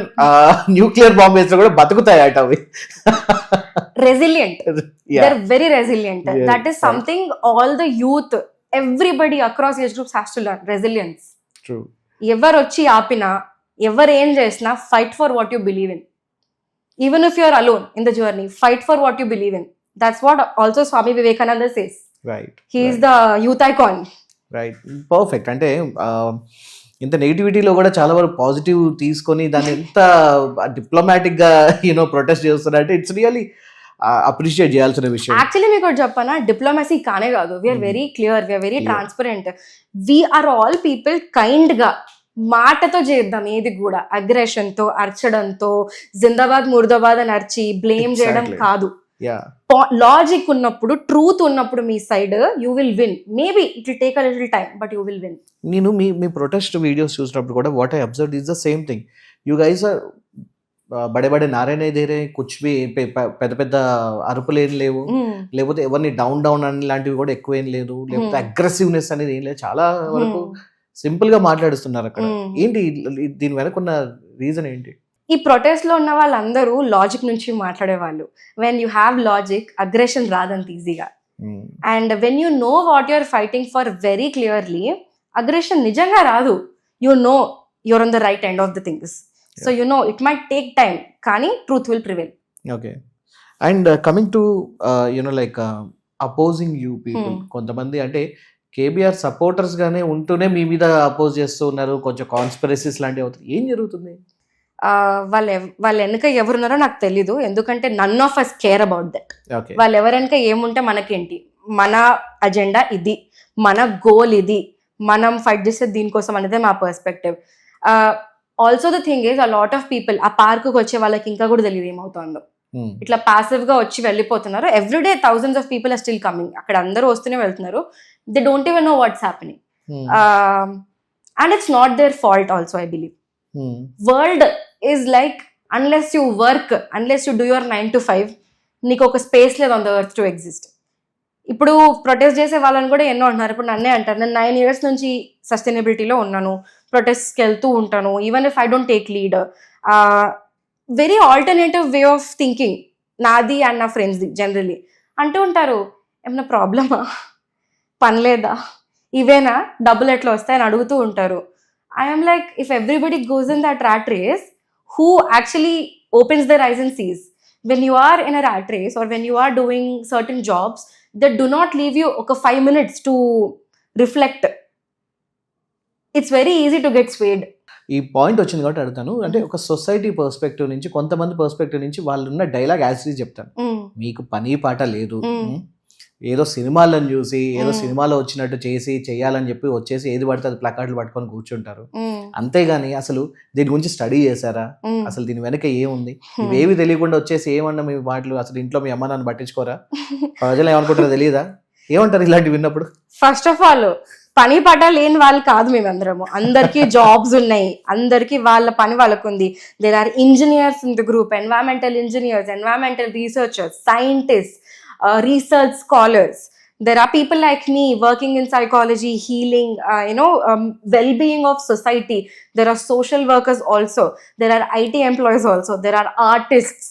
[SPEAKER 1] న్యూక్లియర్ బాంబ్ వేసినా కూడా బతుకుతాయి అట అవి.
[SPEAKER 2] Resilient. They're very resilient. Yeah, that is something all the youth, everybody across age groups has to learn. Resilience.
[SPEAKER 1] True.
[SPEAKER 2] ఎవరు వచ్చి ఆపినా, ఎవరు ఏం చేసినా, fight for what you believe in. Even if you are alone in the journey, fight for what you believe in. That's what also Swami Vivekananda says.
[SPEAKER 1] Right.
[SPEAKER 2] He is the youth icon.
[SPEAKER 1] Right. Perfect. అంటే ఇంత నెగిటివిటీలో కూడా చాలా వరకు positive తీసుకొని దాన్ని ఎంత diplomatic గా protest చేస్తున్నారంటే ఇట్స్ రియల్లీ అప్రిషియేట్ చేయాల్సిన విషయం.
[SPEAKER 2] యాక్చువల్లీ మీకు ఒకటి చెప్పనా, డిప్లొమసీ కానే కాదు. We're very clear, we're very transparent. We're all people kind గా మాటతో చేద్దాం ఏది కూడా, అగ్రెషన్ తో, అర్చడంతో, జిందాబాద్ ముర్దాబాద్ అని అర్చి బ్లేమ్ చేయడం కాదు. లాజిక్ ఉన్నప్పుడు, ట్రూత్ ఉన్నప్పుడు మీ side, you will win. Maybe it will take a little time, but you will win.
[SPEAKER 1] నేను మీ ప్రొటెస్ట్ వీడియోస్ చూసినప్పుడు కూడా what I observe is the same thing. You guys are బడే బడే నారాయణ దేరే కుచ్బి, పెద్ద పెద్ద అరుపులు ఏం లేవు, లేకపోతే ఎవరిని డౌన్ అని లాంటివి కూడా ఎక్కువ ఏం లేదు, లేకపోతే అగ్రెసివ్నెస్ అనేది ఏం లేదు. చాలా వరకు సింపుల్ గా మాట్లాడుతున్నారు అక్కడ. ఏంటి దీని వెనక ఉన్న రీజన్ ఏంటి?
[SPEAKER 2] ఈ ప్రొటెస్ట్ లో ఉన్న వాళ్ళందరూ లాజిక్ నుంచి మాట్లాడే వాళ్ళు. When you have logic, aggression రాదంత ఈజీగా. And when you know what you're fighting for very clearly, aggression నిజంగా రాదు. You know you're on the right end of the things. So you know it might take time, కానీ truth will prevail.
[SPEAKER 1] Okay. And coming to you know like opposing you people, కొంతమంది అంటే KBR supporters గానే ఉంటూనే మీ మీద oppose చేస్తూ ఉన్నారు, కొంచెం conspiracies లాంటివి అవుతుంది. ఏం జరుగుతుంది?
[SPEAKER 2] వాళ్ళ వెనక ఎవరున్నారో నాకు తెలీదు, ఎందుకంటే none of us care about that.
[SPEAKER 1] Okay.
[SPEAKER 2] వాళ్ళు ఎవరెనక ఏముంటే మనకేంటి, మన అజెండా ఇది, మన గోల్ ఇది, మనం ఫైట్ చేసే దీనికోసం అనేది మా perspective. Also the thing is, a lot of people ఆ పార్క్ వచ్చే వాళ్ళకి ఇంకా కూడా తెలియదు ఏమవుతుందో. ఇట్లా పాసివ్ గా వచ్చి వెళ్ళిపోతున్నారు. Everyday thousands of people are still coming. అక్కడ అందరూ వస్తూనే వెళ్తున్నారు. They don't even know what's happening. And it's not their fault also, I believe. World is like, unless you work, unless you do your 9 to 5, నీకు ఒక space లేదు on the earth to exist. ఇప్పుడు protest చేసే వాళ్ళని కూడా ఎన్నో అంటున్నారు. ఇప్పుడు నన్నే అంటారు, నేను 9 years నుంచి సస్టైనబిలిటీలో ఉన్నాను, ప్రొటెస్ట్కి వెళ్తూ ఉంటాను, even if I don't take lead. Very alternative way of thinking నాది అండ్ నా ఫ్రెండ్స్ది జనరలీ. అంటూ ఉంటారు, ఏమన్నా ప్రాబ్లమా, పని లేదా, ఇవేనా, డబ్బులు ఎట్లా వస్తాయని అడుగుతూ ఉంటారు. I'm like, if everybody goes in that rat race, who actually opens their eyes and sees? When you are in a rat race or when you are doing certain jobs that do not leave you okay 5 minutes to reflect, it's very easy to get swayed.
[SPEAKER 1] ఈ point వచ్చింది కాబట్టి అడుగుతాను. అంటే ఒక society perspective నుంచి, కొంతమంది perspective నుంచి వాళ్ళు ఉన్న డైలాగ్ యాజ్ చెప్తాను. మీకు పని పాట లేదు, ఏదో సినిమాలను చూసి ఏదో సినిమాలో వచ్చినట్టు చేయాలని చెప్పి వచ్చేసి ఏది పడితే అది ప్లకార్డులు పట్టుకొని కూర్చుంటారు. అంతేగాని అసలు దీని గురించి స్టడీ చేశారా, అసలు దీని వెనక ఏముంది, ఇవేవి తెలియకుండా వచ్చేసి ఏమన్నా మీ వాటిలో అసలు ఇంట్లో మీ అమ్మ నాన్న పట్టించుకోరా, ప్రజలు ఏమనుకుంటారో తెలియదా, ఏమంటారు ఇలాంటివి విన్నప్పుడు?
[SPEAKER 2] ఫస్ట్ ఆఫ్ ఆల్, పని పాట లేని వాళ్ళు కాదు మేమందరము. అందరికీ జాబ్స్ ఉన్నాయి, అందరికీ వాళ్ళ పని వాళ్ళకు ఉంది. There are engineers in the group, environmental engineers, environmental researchers, scientist, research scholars. There are people like me working in psychology, healing, well-being of society. There are social workers also. There are IT employees also. There are artists.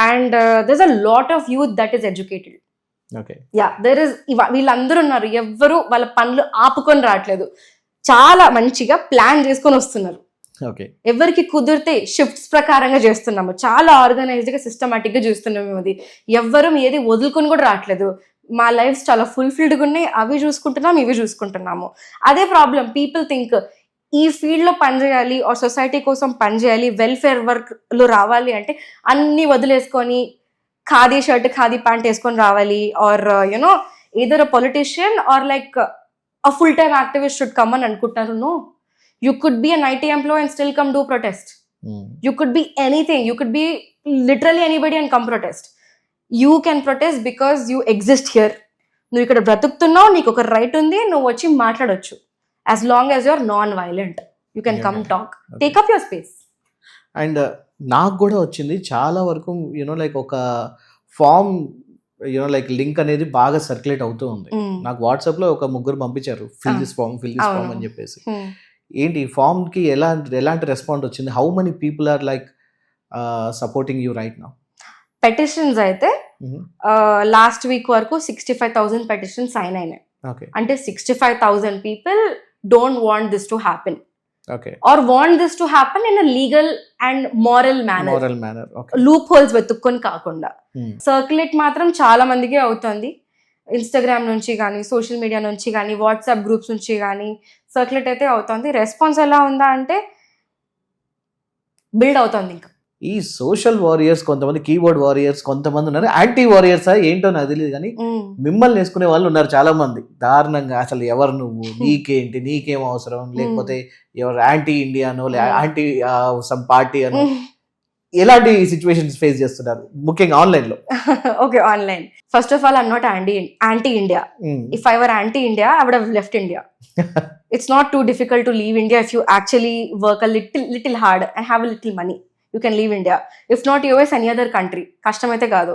[SPEAKER 2] And there's a lot of youth that is educated.
[SPEAKER 1] Okay.
[SPEAKER 2] Yeah, there is. వీళ్ళందరూ ఉన్నారు, ఎవ్వరు వాళ్ళ పనులు ఆపుకొని రావట్లేదు, చాలా మంచిగా plan చేసుకొని వస్తున్నారు.
[SPEAKER 1] ఓకే.
[SPEAKER 2] ఎవరికి కుదిరితే షిఫ్ట్స్ ప్రకారంగా చేస్తున్నాము, చాలా ఆర్గనైజ్డ్ గా సిస్టమాటిక్ గా చేస్తున్నాము. అది ఎవ్వరు ఏది వదులుకొని కూడా రావట్లేదు. మా లైఫ్స్ చాలా ఫుల్ఫిల్డ్గా ఉన్నాయి, అవి చూసుకుంటున్నాము, ఇవి చూసుకుంటున్నాము. అదే ప్రాబ్లం, పీపుల్ థింక్ ఈ ఫీల్డ్ లో పనిచేయాలి ఆర్ సొసైటీ కోసం పనిచేయాలి, వెల్ఫేర్ వర్క్ లో రావాలి అంటే అన్ని వదిలేసుకొని ఖాదీ షర్ట్ ఖాదీ ప్యాంట్ వేసుకొని రావాలి, or you know either a politician or like a full-time activist should come అని అనుకుంటున్నారు. No. You could be an IT employee and still come do protest. You could be anything. You could be literally anybody and come protest. You can protest because you exist here. నువ్వు ఇక్కడ బ్రతుకుతున్నావు, నీకు ఒక right ఉంది, నువ్వు వచ్చి మాట్లాడొచ్చు. As long as you're non-violent, you can come talk. Take up your space.
[SPEAKER 1] And నాకు కూడా వచ్చింది చాలా వరకు లైక్ ఒక ఫామ్ లైక్ లింక్ అనేది బాగా సర్క్యులేట్ అవుతూ ఉంది. నాకు వాట్సాప్ లో ఒక ముగ్గురు పంపించారు, ఫిల్ దిస్ ఫామ్ అని చెప్పేసి. ఏంటి ఈ ఫామ్ కి ఎలాంటి రెస్పాండ్ వచ్చింది? How many people are like supporting you right now?
[SPEAKER 2] Petitions అయితే లాస్ట్ వీక్ వరకు 65,000 పెటిషన్స్ సైన్ అయినాయి. అంటే 65,000 people don't want this to happen, or want this to happen in a legal and moral manner. Loop holes వెతుక్కొని కాకుండా. Circulate మాత్రం చాలా మందికి అవుతుంది. ఇన్స్టాగ్రామ్ నుంచి కానీ, సోషల్ మీడియా నుంచి కానీ, వాట్సాప్ గ్రూప్స్ నుంచి కానీ సర్క్యులేట్ అయితే అవుతుంది. రెస్పాన్స్ ఎలా ఉందా అంటే బిల్డ్ అవుతుంది. ఇంకా
[SPEAKER 1] ఈ సోషల్ వారియర్స్, కొంతమంది కీబోర్డ్ వారియర్స్, కొంతమంది ఉన్నారు యాంటీ వారియర్స్, ఏంటో నాకు తెలియదు కానీ మిమ్మల్ని వేసుకునే వాళ్ళు ఉన్నారు చాలా మంది దారుణంగా. అసలు ఎవరు నువ్వు, నీకేంటి, నీకేం అవసరం, లేకపోతే ఎవరు యాంటీ ఇండియానో యాంటీ సమ్ పార్టీ అనో, ఎలాంటి సిచ్యువేషన్స్ ఫేస్ చేస్తున్నారు ముఖ్యంగా ఆన్లైన్ లో?
[SPEAKER 2] Okay, online. First of all, I'm not anti India. If I were anti India, I would have left India. It's not too difficult to leave India if you actually work a little hard and have a little money. You can leave India. If not US, any other country. కష్టమైతే కాదు.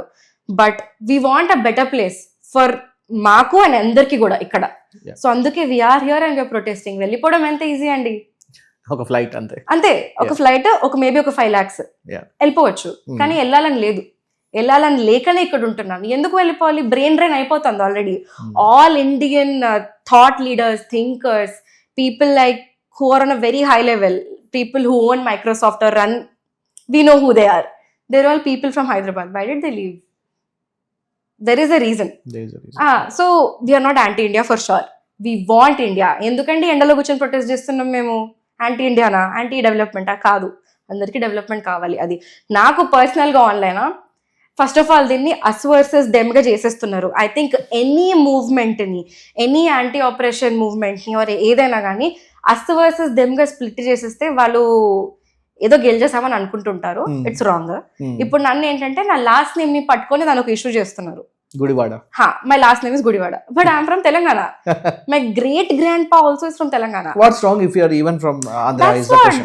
[SPEAKER 2] But we want a better place for మాకు and అందరికి కూడా ఇక్కడ. So అందుకే we are here and we are protesting. వెళ్ళిపోవడం ఎంత easy అండి.
[SPEAKER 1] ఒక ఫ్లైట్ అంతే.
[SPEAKER 2] అంతే, ఒక ఫ్లైట్, ఒక మేబీ ఒక 5 lakhs
[SPEAKER 1] Yeah.
[SPEAKER 2] వెళ్ళిపోవచ్చు. కానీ వెళ్ళాలని లేదు, వెళ్ళాలని లేకనే ఇక్కడ ఉంటున్నాను. ఎందుకు వెళ్ళిపోవాలి? బ్రెయిన్ డ్రైన్ అయిపోతుంది already. All Indian thought leaders, thinkers, people like who are on a very high level, people who own Microsoft or run, we know who they are. They're all people from Hyderabad. Why did they leave? There is a reason. So we are not anti-India for sure. We want India. ఎందుకంటే ఎండలో కూర్చొని protest చేస్తున్నాం మేము? Anti ఇండియానా, anti డెవలప్మెంటా? కాదు, అందరికీ development కావాలి. అది నాకు పర్సనల్గా ఆన్లైనా, ఫస్ట్ ఆఫ్ ఆల్ దీన్ని అస్ వర్సెస్ డెమ్గా చేసేస్తున్నారు. ఐ థింక్ ఎనీ మూవ్మెంట్ని, ఎనీ యాంటీ ఆపరేషన్ మూవ్మెంట్ని ఆర్ ఏదైనా కానీ అస్ వర్సెస్ డెమ్గా స్ప్లిట్ చేసేస్తే వాళ్ళు ఏదో గెలిచేసామని అనుకుంటుంటారు. It's wrong. ఇప్పుడు నన్ను ఏంటంటే నా లాస్ట్ నేమ్ ని పట్టుకొని దాని ఒక ఇష్యూ చేస్తున్నారు.
[SPEAKER 1] Gudivada.
[SPEAKER 2] My last name is Gudivada, but I'm from Telangana. My great grand pa also is from Telangana.
[SPEAKER 1] What's wrong if you are even from Andhra?
[SPEAKER 2] That's what,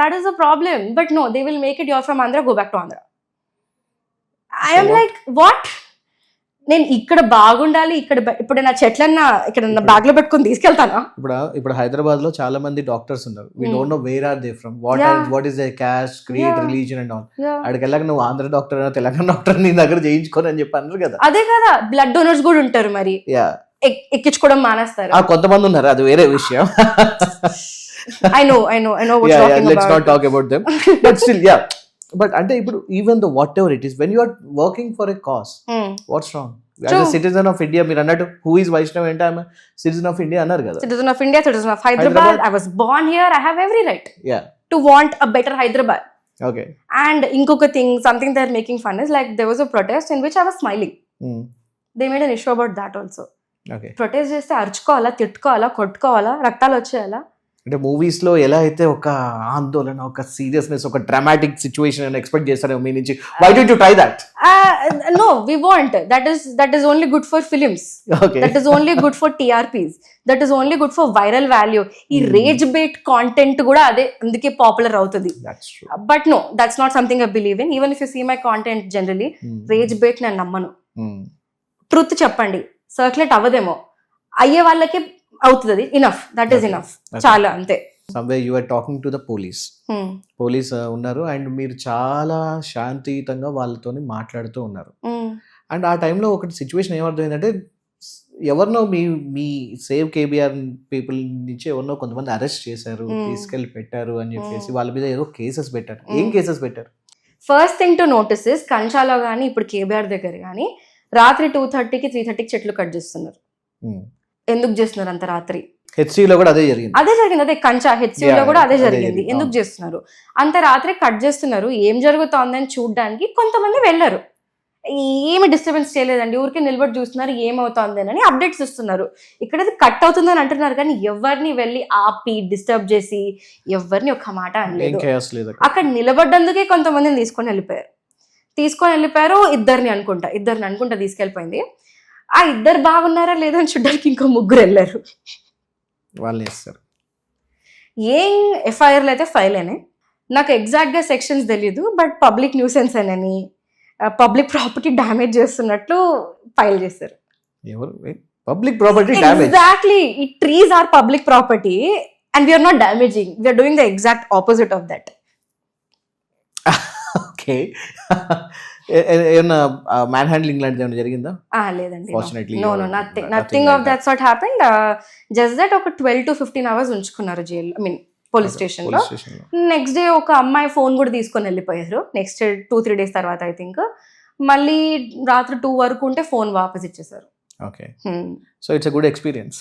[SPEAKER 2] that is a problem. But no, they will make it you're from Andhra, go back to Andhra. I am like, what? నేను ఇక్కడ బాగుండాలి, ఇక్కడ ఇప్పుడు నా చెట్లన్నా ఇక్కడ నా bag లో పెట్టుకొని తీసుకెళ్తానా?
[SPEAKER 1] ఇప్పుడు హైదరాబాద్ లో చాలా మంది డాక్టర్స్ ఉన్నారు. We don't know where are they from, what is there caste, creed, religion and all. అక్కడికి వెళ్ళాక నువ్వు ఆంధ్ర డాక్టర్ అయినా తెలంగాణ డాక్టర్ నీ దగ్గర చేయించుకోని అని చెప్పి అన్నారు కదా.
[SPEAKER 2] అదే కదా, బ్లడ్ డోనర్స్ కూడా ఉంటారు, మరి ఎక్కించుకోవడం మానేస్తారు.
[SPEAKER 1] కొంతమంది ఉన్నారు, అది వేరే విషయం.
[SPEAKER 2] I know what you're talking
[SPEAKER 1] let's
[SPEAKER 2] about.
[SPEAKER 1] not talk about them. But still, yeah. But అంటే ఇప్పుడు even though whatever it is, when you are working for a cause, what's wrong? As a citizen of India, మీరు అన్నట్టు who is Vaishnav అంటే I'm a citizen of India అన్నారు కదా.
[SPEAKER 2] Citizen of India, citizen of Hyderabad. I was born here. I have every right to want a better Hyderabad.
[SPEAKER 1] Okay.
[SPEAKER 2] And inkoka thing, something they're making fun is like there was a protest in which I was smiling. They made an issue about that also.
[SPEAKER 1] Okay.
[SPEAKER 2] Protest చేస్తే అరుచుకోవాలా, తిట్టుకోవాలా, కొట్టుకోవాలా, రక్తాలు వచ్చేయాలా?
[SPEAKER 1] అంటే movies లో ఎలా అయితే ఒక ఆందోళన, ఒక seriousness, ఒక డ్రామాటిక్ సిచ్యువేషన్ అని ఎక్స్పెక్ట్ చేస్తారేమో మీ నుంచి. Why did you try that?
[SPEAKER 2] No, we want. That is only good for films.
[SPEAKER 1] Okay.
[SPEAKER 2] That is only good for TRPs. That is only good for viral value. ఈ rage bait content కూడా అదే అందుకే popular అవుతుంది.
[SPEAKER 1] That's true.
[SPEAKER 2] But no, that's not something I believe in. Even if you see my content generally, rage bait నేను నమ్మను. Truth చెప్పండి, circulate అవ్వదేమో, అయ్యే వాళ్ళకి అవుతుంది. ఇనఫ్, దట్ ఈస్ ఇనఫ్, చాలా, అంతే.
[SPEAKER 1] Somewhere you are talking to the police ఉన్నారు and మీరు చాలా శాంతియుతంగా వాళ్ళతోని మాట్లాడుతూ ఉన్నారు. అండ్ ఆ టైంలో ఒకటి సిచ్యువేషన్ ఏమర్థమైందంటే, ఎవరినో మీ సేవ్ కేబీఆర్ పీపుల్ నుంచి ఎవరినో కొంతమంది అరెస్ట్ చేశారు, తీసుకెళ్లి పెట్టారు అని చెప్పేసి వాళ్ళ మీద ఏదో కేసెస్ పెట్టారు. ఏం కేసెస్ పెట్టారు?
[SPEAKER 2] First thing to notice is, కంచాలో కానీ ఇప్పుడు కేబీఆర్ దగ్గర కానీ రాత్రి 2:30కి 3:30కి చెట్లు కట్ చేస్తున్నారు. ఎందుకు చేస్తున్నారు అంత రాత్రి?
[SPEAKER 1] హెచ్సిలో కూడా అదే జరిగింది.
[SPEAKER 2] అదే కంచా హెచ్సిలో కూడా అదే జరిగింది. ఎందుకు చేస్తున్నారు అంత రాత్రి కట్ చేస్తున్నారు? ఏం జరుగుతోందని చూడడానికి కొంతమంది వెళ్ళరు. ఏమి డిస్టర్బెన్స్ చేయలేదండి, ఊరికే నిలబడి చూస్తున్నారు ఏమవుతోంది అని అప్డేట్స్ ఇస్తున్నారు. ఇక్కడ కట్ అవుతుందని అంటున్నారు కానీ ఎవరిని వెళ్ళి ఆపి డిస్టర్బ్ చేసి ఎవరిని ఒక మాట అనలేదు. అక్కడ నిలబడ్డందుకే కొంతమందిని తీసుకొని వెళ్ళిపోయారు. ఇద్దరిని అనుకుంటా తీసుకెళ్ళిపోయింది. ఆ ఇద్దరు బాగున్నారా లేదా అని చూడడానికి ఇంకో 3 వెళ్ళారు.
[SPEAKER 1] వాళ్ళు చేస్తారు.
[SPEAKER 2] ఏం ఎఫ్ఐఆర్లు అయితే ఫైల్ అయినాయి. నాకు ఎగ్జాక్ట్గా సెక్షన్స్ తెలియదు, బట్ పబ్లిక్ న్యూసెన్స్ అని, పబ్లిక్ ప్రాపర్టీ డ్యామేజ్ చేస్తున్నట్లు ఫైల్ చేస్తారు.
[SPEAKER 1] Public property damage?
[SPEAKER 2] ఎగ్జాక్ట్లీ. ఈ trees are public property and we're not damaging, we're doing the exact opposite of that.
[SPEAKER 1] Okay. ఏమన్నా మ్యాన్ హ్యాండ్లింగ్ లాంటిది ఏమైనా జరిగిందా?
[SPEAKER 2] లేదండి, nothing of that sort happened. Just that ఒక 12 to 15 hours ఉంచుకున్నారు jail, I mean police station లో. Next day ఒక అమ్మాయి ఫోన్ కూడా తీసుకొని వెళ్ళిపోయారు. నెక్స్ట్ 2-3 days తర్వాత ఐ థింక్ మళ్ళీ రాత్రి 2 వరకు ఉంటే ఫోన్ వాపస్ ఇచ్చేసారు.
[SPEAKER 1] Okay. So it's a good experience.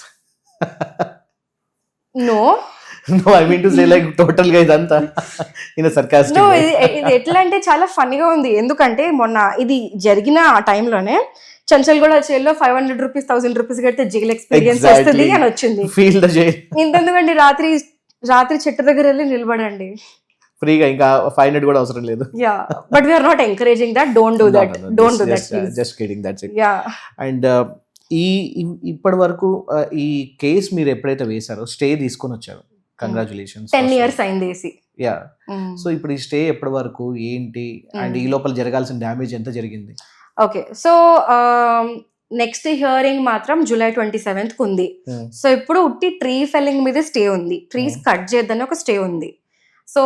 [SPEAKER 2] No,
[SPEAKER 1] I mean to say like total గా ఇదంతా ఇన్ సర్కాస్టిక్.
[SPEAKER 2] నో, ఇది ఎట్లా అంటే చాలా ఫన్నీగా ఉంది. ఎందుకంటే మొన్న ఇది జరిగిన ఆ టైంలోనే చంచల్గూడ జైల్లో 500 rupees 1000 rupees కడితే జైల్ ఎక్స్పీరియన్స్ వస్తుంది అని వచ్చింది. ఇంతెందుకండి, రాత్రి చెట్టు దగ్గర వెళ్ళి నిలబడండి
[SPEAKER 1] ఫ్రీగా, ఇంకా 500 కూడా అవసరం లేదు.
[SPEAKER 2] Yeah, but we are not encouraging that. Don't do that, don't do that,
[SPEAKER 1] just kidding, that's it.
[SPEAKER 2] Yeah.
[SPEAKER 1] And ఇప్పటి వరకు ఈ కేసు మీరు ఎప్పుడైతే వేశారో, స్టే తీసుకొని వచ్చారు, కంగ్రాచులేషన్స్.
[SPEAKER 2] 10 years అయింది వేసి.
[SPEAKER 1] యా. సో ఇప్పుడు ఈ స్టే ఎప్పటి వరకు ఏంటి, అండ్ ఈ లోపల జరగాల్సిన డ్యామేజ్ ఎంత జరిగింది?
[SPEAKER 2] ఓకే, సో నెక్స్ట్ హియరింగ్ మాత్రం July 27th ఉంది. సో ఇప్పుడు ఉట్టి ట్రీ ఫెల్లింగ్ మీద స్టే ఉంది, ట్రీస్ కట్ చేద్దని ఒక స్టే ఉంది. సో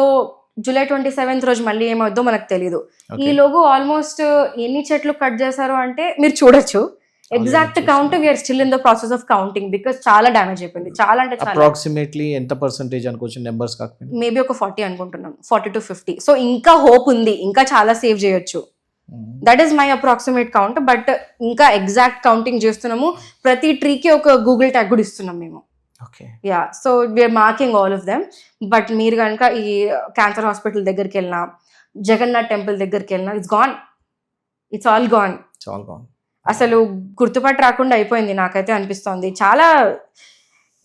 [SPEAKER 2] July 27th రోజు మళ్ళీ ఏమవుద్దో మనకు తెలీదు. ఈలోగు ఆల్మోస్ట్ ఎన్ని చెట్లు కట్ చేశారు అంటే మీరు చూడొచ్చు. Exact count we're still in the process of counting because చాలా డ్యామేజ్ అయిపోయింది. చాలా అంటే చాలా.
[SPEAKER 1] అప్రాక్సిమేట్లీ ఎంత పర్సెంటేజ్ అనుకోవచ్చు నెంబర్స్ కాకపోతే?
[SPEAKER 2] మేబీ ఒక 40 అనుకుంటున్నాను, 40 to 50. సో ఇంకా హోప్ ఉంది, ఇంకా చాలా సేవ్ చేయొచ్చు. That is my approximate count. But ఇంకా ఎగ్జాక్ట్ కౌంటింగ్ చేస్తున్నాము. ప్రతి ట్రీకి ఒక గూగుల్ ట్యాగ్ కూడా ఇస్తున్నాం మేము. Yeah, so we're marking all of them. But మీరు కనుక ఈ క్యాన్సర్ హాస్పిటల్ దగ్గరికి వెళ్ళినా, జగన్నాథ్ టెంపుల్ దగ్గరికి వెళ్ళినా, it's gone, it's all gone. అసలు గుర్తుపట్టి రాకుండా అయిపోయింది నాకైతే అనిపిస్తోంది. చాలా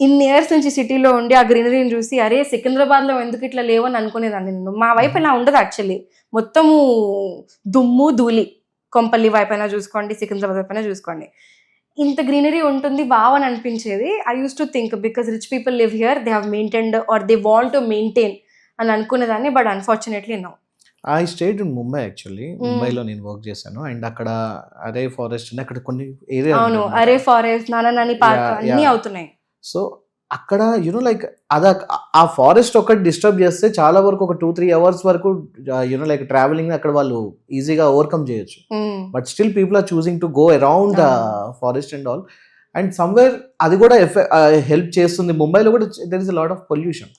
[SPEAKER 2] ఇన్ని ఇయర్స్ నుంచి సిటీలో ఉండి ఆ గ్రీనరీని చూసి అరే సికింద్రాబాద్లో ఎందుకు ఇట్లా లేవని అనుకునేదాన్ని నేను. మా వైపు ఇలా ఉండదు యాక్చువల్లీ, మొత్తము దుమ్ము ధూళి. కొంపల్లి వైపు అయినా చూసుకోండి, సికింద్రాబాద్ వైపు అయినా చూసుకోండి, ఇంత గ్రీనరీ ఉంటుంది వావ్ అని అనిపించేది. I use to think because rich people live here, they have maintained or they want to maintain అని అనుకునేదాన్ని. But unfortunately no.
[SPEAKER 1] I stayed in Mumbai actually. ముంబైలో నేను వర్క్ చేశాను అండ్ అక్కడ అరే ఫారెస్ట్ ఉంది, అక్కడ కొన్ని ఏరియా,
[SPEAKER 2] అవును అరే ఫారెస్ట్, నాని పార్క్ అన్ని అవుతున్నాయి.
[SPEAKER 1] సో అక్కడ యునో లైక్ ఆ ఫారెస్ట్ ఒకటి డిస్టర్బ్ చేస్తే చాలా వరకు ఒక 2-3 hours వరకు యునో లైక్ ట్రావెలింగ్ అక్కడ వాళ్ళు ఈజీగా ఓవర్కమ్ చేయొచ్చు. But still people are choosing to go around the forest and all. And somewhere అది కూడా హెల్ప్ చేస్తుంది. ముంబైలో కూడా there is a lot of pollution,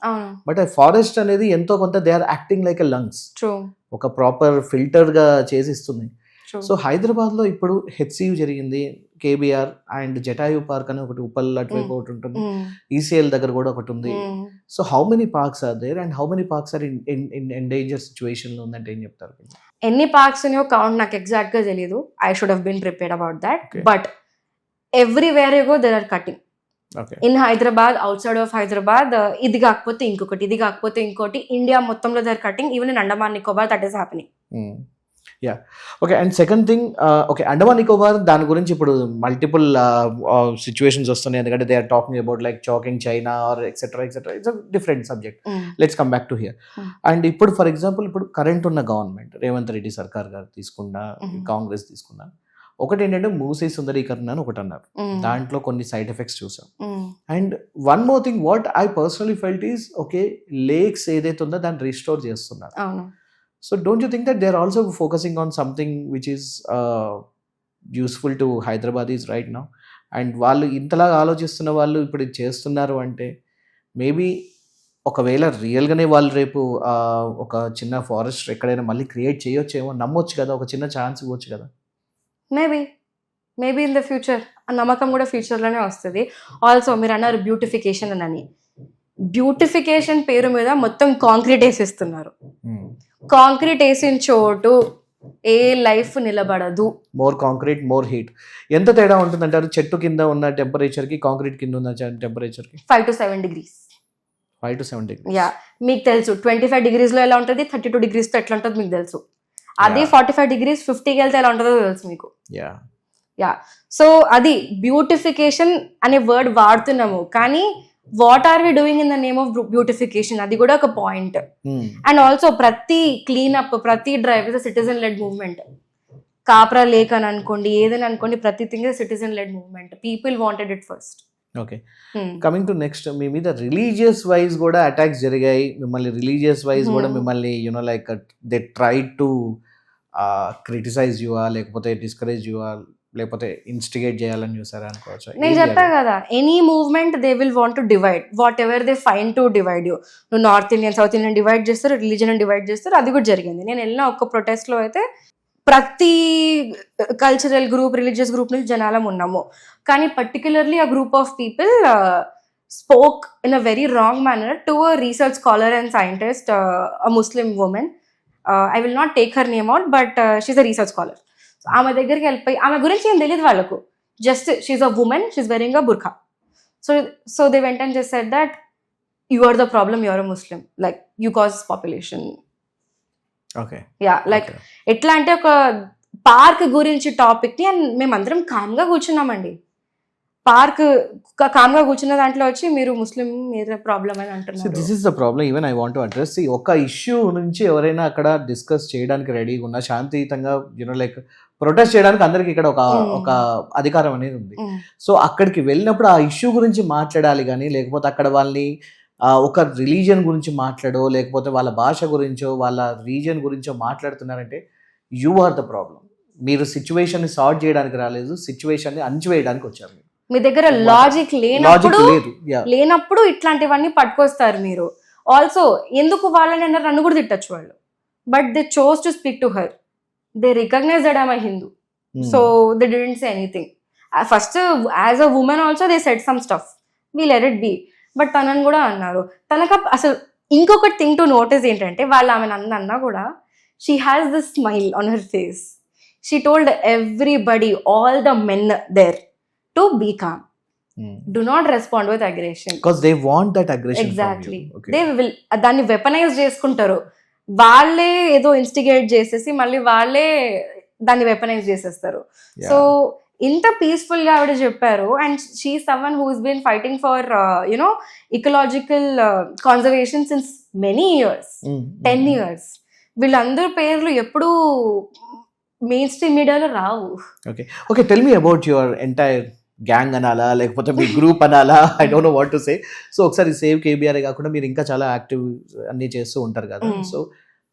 [SPEAKER 1] but ఆ ఫారెస్ట్ అనేది ఎంతో కొంత they are acting like a lungs, ఒక ప్రాపర్ ఫిల్టర్ గా చేసి ఇస్తుంది. సో హైదరాబాద్ లో ఇప్పుడు హెచ్సియు జరిగింది, కేబిఆర్ అండ్ జటాయు పార్క్ అని ఒకటి ఉప్పల్ అటువైపు ఒకటి ఉంటుంది, ఈసీఎల్ దగ్గర కూడా ఒకటి ఉంది. So how many parks are there and how many parks are in endanger situation లో ఉందంటే ఏం చెప్తారు?
[SPEAKER 2] ఎన్ని పార్క్స్ ఉన్నాయో కౌంట్ నాకు ఎగ్జాక్ట్ గా తెలియదు. I should have been prepared about that. But everywhere you go there are cutting. In Hyderabad, outside of Hyderabad, ఇది కాకపోతే ఇంకొకటి, ఇది కాకపోతే ఇంకోటి, ఇండియా మొత్తంలో there cutting. Even in Andaman Nicobar that is happening.
[SPEAKER 1] Yeah, okay. And second thing, okay, Andaman Nicobar దాని గురించి ఇప్పుడు మల్టిపుల్ సిచ్యువేషన్స్ వస్తున్నాయి, ఎందుకంటే they are talking about like choking China or etcetera etcetera. It's a different subject. Let's come back to hear. And ఇప్పుడు for example ఇప్పుడు current ఉన్న government Revanth Reddy సర్కార్ గారు తీసుకున్నా, కాంగ్రెస్ తీసుకున్నా, ఒకటి ఏంటంటే మూసీ సుందరీకరణ అని ఒకటి అన్నారు. దాంట్లో కొన్ని సైడ్ ఎఫెక్ట్స్ చూసాం. And one more thing what I personally felt is, okay, lakes ఏదైతే ఉందో దాన్ని రిస్టోర్ చేస్తున్నారు. So don't you think that they're also focusing on something which is useful to Hyderabadis right now? And వాళ్ళు ఇంతలాగా ఆలోచిస్తున్న వాళ్ళు ఇప్పుడు ఇది చేస్తున్నారు అంటే మేబీ ఒకవేళ రియల్గానే వాళ్ళు రేపు ఒక చిన్న ఫారెస్ట్ ఎక్కడైనా మళ్ళీ క్రియేట్ చేయొచ్చేమో, నమ్మొచ్చు కదా, ఒక చిన్న ఛాన్స్ ఇవ్వచ్చు కదా.
[SPEAKER 2] మేబీ ఇన్ ద ఫ్యూచర్ ఆ నమ్మకం కూడా ఫ్యూచర్లోనే వస్తుంది. ఆల్సో మీరు అన్నారు బ్యూటిఫికేషన్ అని. బ్యూటిఫికేషన్ పేరు మీద మొత్తం కాంక్రీట్ వేసిస్తున్నారు. కాంక్రీట్ వేసిన చోటు ఏ లైఫ్ నిలబడదు.
[SPEAKER 1] More concrete more heat. ఎంత తేడా ఉంటుంది అంటారు చెట్టు కింద ఉన్న టెంపరేచర్ కి కాంక్రీట్ కింద ఉన్న టెంపరేచర్ కి?
[SPEAKER 2] 5 to 7 degrees.
[SPEAKER 1] 5 to 7 degrees.
[SPEAKER 2] Yeah, మీకు తెలుసు 25 degrees లో ఎలా ఉంటుంది, 32 degrees తో ఎట్లా ఉంటుంది మీకు తెలుసు. అదే 45 degrees 50కి వెళ్తే ఎలా ఉంటుందో తెలుసు మీకు. యా, సో అది బ్యూటిఫికేషన్ అనే వర్డ్ వాడుతున్నాము, కానీ what are we doing in the name of beautification, అది కూడా ఒక పాయింట్. అండ్ ఆల్సో ప్రతి క్లీనప్, ప్రతి drive is citizen led movement. Kapra lake అని అనుకోండి, ఏదైనా అనుకోండి, ప్రతి thing is citizen led movement. People wanted it first.
[SPEAKER 1] Okay, coming to next, మీ మీద రిలీజియస్ వైజ్ కూడా అటాక్స్ జరిగాయి. మిమ్మల్ని రిలీజియస్ వైజ్ కూడా మిమ్మల్ని you know like they try to criticize యువా, లేకపోతే డిస్కరేజ్ యువా, లేకపోతే ఇన్స్టిగేట్ చేయాలని చూసారా అనుకోవచ్చు?
[SPEAKER 2] నేను చెప్పా కదా, any movement they will want to divide whatever they find to divide you. నువ్వు north Indian, south Indian divide చేస్తారు, రిలీజన్ డివైడ్ చేస్తారు. అది కూడా జరిగింది. నేను వెళ్ళిన ఒక్క ప్రొటెస్ట్ లో అయితే ప్రతి కల్చరల్ గ్రూప్, రిలీజియస్ గ్రూప్ నుంచి జనాలం ఉన్నాము, కానీ పర్టికులర్లీ ఆ group of people spoke in a very wrong manner to a research scholar and scientist, a Muslim woman. I will not take her name out, but she's a research scholar. ఆమె దగ్గరికి వెళ్ళిపోయి, ఆమె గురించి ఏం తెలియదు వాళ్ళకు, just she's a woman, she's wearing a burqa. So they went and just said that you are the problem, you are a Muslim, like you cause population.
[SPEAKER 1] Okay,
[SPEAKER 2] yeah, like ఎట్లా అంటే ఒక పార్క్ గురించి topic ని మేమందరం కామ్గా కూర్చున్నామండి. Park కామ్గా కూర్చున్న దాంట్లో వచ్చి మీరు ముస్లిం మీరు ప్రాబ్లం అని అంటున్నారు.
[SPEAKER 1] This is the problem. Even I want to address ఒక ఇష్యూ నుంచి ఎవరైనా అక్కడ డిస్కస్ చేయడానికి రెడీగా ఉన్నా, శాంతియుతంగా లైక్ ప్రొటెస్ట్ చేయడానికి అందరికి ఇక్కడ ఒక అధికారం అనేది ఉంది. సో అక్కడికి వెళ్ళినప్పుడు ఆ ఇష్యూ గురించి మాట్లాడాలి కానీ, లేకపోతే అక్కడ వాళ్ళని ఒక రిలీజియన్ గురించి మాట్లాడో, లేకపోతే వాళ్ళ భాష గురించో వాళ్ళ రీజియన్ గురించో మాట్లాడుతున్నారంటే యు ఆర్ ద ప్రాబ్లం. మీరు సిచ్యువేషన్ ని సాల్వ్ చేయడానికి రాలేదు, సిచ్యువేషన్ ని అణచివేయడానికి వచ్చారు.
[SPEAKER 2] మీ దగ్గర లాజిక్ లేనప్పుడు ఇట్లాంటివన్నీ పట్టుకొస్తారు మీరు. ఆల్సో ఎందుకు వాళ్ళని అన్నారు, నన్ను కూడా తిట్టచ్చు వాళ్ళు. But they chose to speak to her. They recognize that I'm a Hindu. So they didn't say anything. First as a woman also they said some stuff, we let it be. But తనని కూడా అన్నారు. తనకు అసలు ఇంకొకటి thing to notice ఏంటంటే, వాళ్ళు ఆమె అన్నా కూడా she has this smile on her face. She told everybody, all the men there, to be calm. Do not respond with aggression.
[SPEAKER 1] Because they want that aggression.
[SPEAKER 2] Exactly.
[SPEAKER 1] From you. Okay.
[SPEAKER 2] They will దాన్ని weaponise చేసుకుంటారు. వాళ్ళే ఏదో instigate చేసేసి మళ్ళీ వాళ్ళే దాన్ని weaponise చేసేస్తారు. So ఇంత పీస్ఫుల్ గా ఆవిడ చెప్పారు. And she someone who is been fighting for ecological conservation since many years, 10 years. వీళ్ళందరూ పేర్లు ఎప్పుడు మెయిన్ స్ట్రీమ్ మీడియాలో రావు.
[SPEAKER 1] Okay tell me about your entire gang అనాలా, లేకపోతే మీ గ్రూప్ అనాలా, I don't know what to say. So ఒకసారి సేవ్ కేబీఆర్ కాకుండా మీరు ఇంకా చాలా యాక్టివ్ అన్ని చేస్తూ ఉంటారు కదా.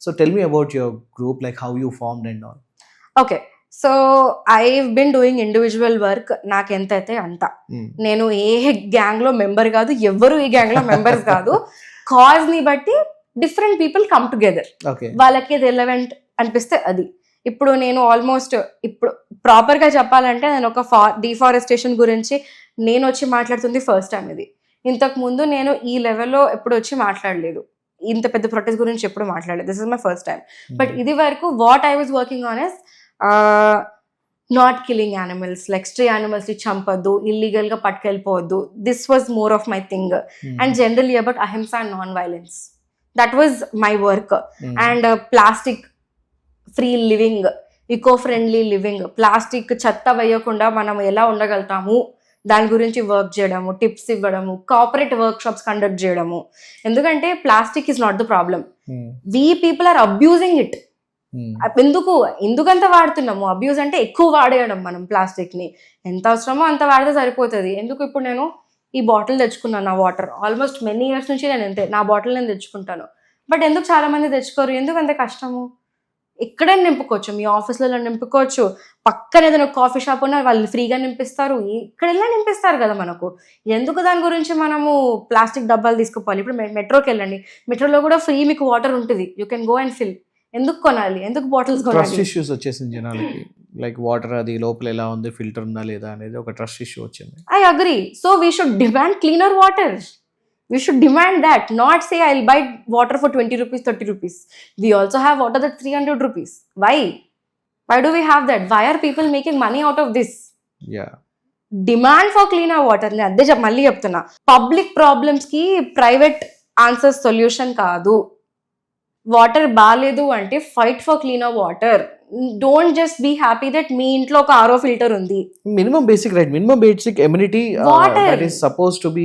[SPEAKER 1] So tell me about your group, like how you formed and all.
[SPEAKER 2] Okay, so I been doing individual work. నాకు ఎంత అయితే అంత. నేను ఏ గ్యాంగ్ లో మెంబర్ కాదు, ఎవరు ఈ గ్యాంగ్ లో మెంబర్స్ కాదు. కాజ్ ని బట్టి డిఫరెంట్ పీపుల్ కమ్ టుగెదర్. వాళ్ళకి రిలవెంట్ అనిపిస్తే అది. ఇప్పుడు నేను ఆల్మోస్ట్ ఇప్పుడు ప్రాపర్గా చెప్పాలంటే నేను ఒక డిఫారెస్టేషన్ గురించి నేను వచ్చి మాట్లాడుతుంది ఫస్ట్ టైం ఇది. ఇంతకు ముందు నేను ఈ లెవెల్లో ఎప్పుడు వచ్చి మాట్లాడలేదు, ఇంత పెద్ద ప్రొటెస్ట్ గురించి ఎప్పుడు మాట్లాడలేదు. This is my first time. But ఇది వరకు what I was working on is not killing animals, like stray animals ని చంపొద్దు, ఇల్లీగల్ గా పట్టుకెళ్ళిపోవద్దు. This was more of my thing. And generally about ahimsa and non violence. That was my work. And plastic free living, eco friendly living, plastic చెత్త వేయకుండా మనం ఎలా ఉండగలుగుతాము దాని గురించి వర్క్ చేయడము, టిప్స్ ఇవ్వడము, కార్పొరేట్ వర్క్ షాప్స్ కండక్ట్ చేయడము. ఎందుకంటే plastic is not the problem, we people are abusing it. ఎందుకంత వాడుతున్నాము? అబ్యూజ్ అంటే ఎక్కువ వాడేయడం. మనం ప్లాస్టిక్ ని ఎంత అవసరమో అంత వాడితే సరిపోతుంది. ఎందుకు ఇప్పుడు నేను ఈ బాటిల్ తెచ్చుకున్నాను, నా వాటర్ ఆల్మోస్ట్ మెనీ ఇయర్స్ నుంచి నేను అంతే నా బాటిల్ నేను తెచ్చుకుంటాను. బట్ ఎందుకు చాలా మంది తెచ్చుకోరు? ఎందుకు అంత కష్టము? ఎక్కడైనా నింపుకోవచ్చు, మీ ఆఫీస్లలో నింపుకోవచ్చు, పక్కన ఏదైనా కాఫీ షాప్ ఉన్నా వాళ్ళు ఫ్రీగా నింపిస్తారు, ఇక్కడెల్లా నింపిస్తారు కదా మనకు. ఎందుకు దాని గురించి మనము ప్లాస్టిక్ డబ్బాలు తీసుకుపోవాలి? ఇప్పుడు మెట్రోకి వెళ్ళండి, మెట్రోలో కూడా ఫ్రీ మీకు వాటర్ ఉంటుంది, you can go and fill. ఎందుకు కొనాలి? ఎందుకు బాటిల్స్ కొనాలి?
[SPEAKER 1] ట్రస్ట్ ఇష్యూస్ వచ్చేసింది జనాలకి. లైక్ వాటర్ అది లోపల ఎలా ఉంది, ఫిల్టర్ ఉందా లేదా అనేది ఒక ట్రస్ట్ ఇష్యూ వచ్చింది.
[SPEAKER 2] I agree. So we should demand cleaner water. We should demand that, not say I'll buy water for 20 rupees, 30 rupees. We also have water that's 300 rupees. Why? Why do we have that? Why are people making money out of this?
[SPEAKER 1] Yeah.
[SPEAKER 2] Demand for cleaner water. నేను అదే మళ్ళీ చెప్తున్నా, public problems కి private answers solution కాదు. Water బాగాలేదు అంటే fight for cleaner water. Don't just be happy that మీ ఇంట్లో ఒక ఆర్ఓ ఫిల్టర్ ఉంది.
[SPEAKER 1] Minimum basic right, minimum basic amenity that is supposed to be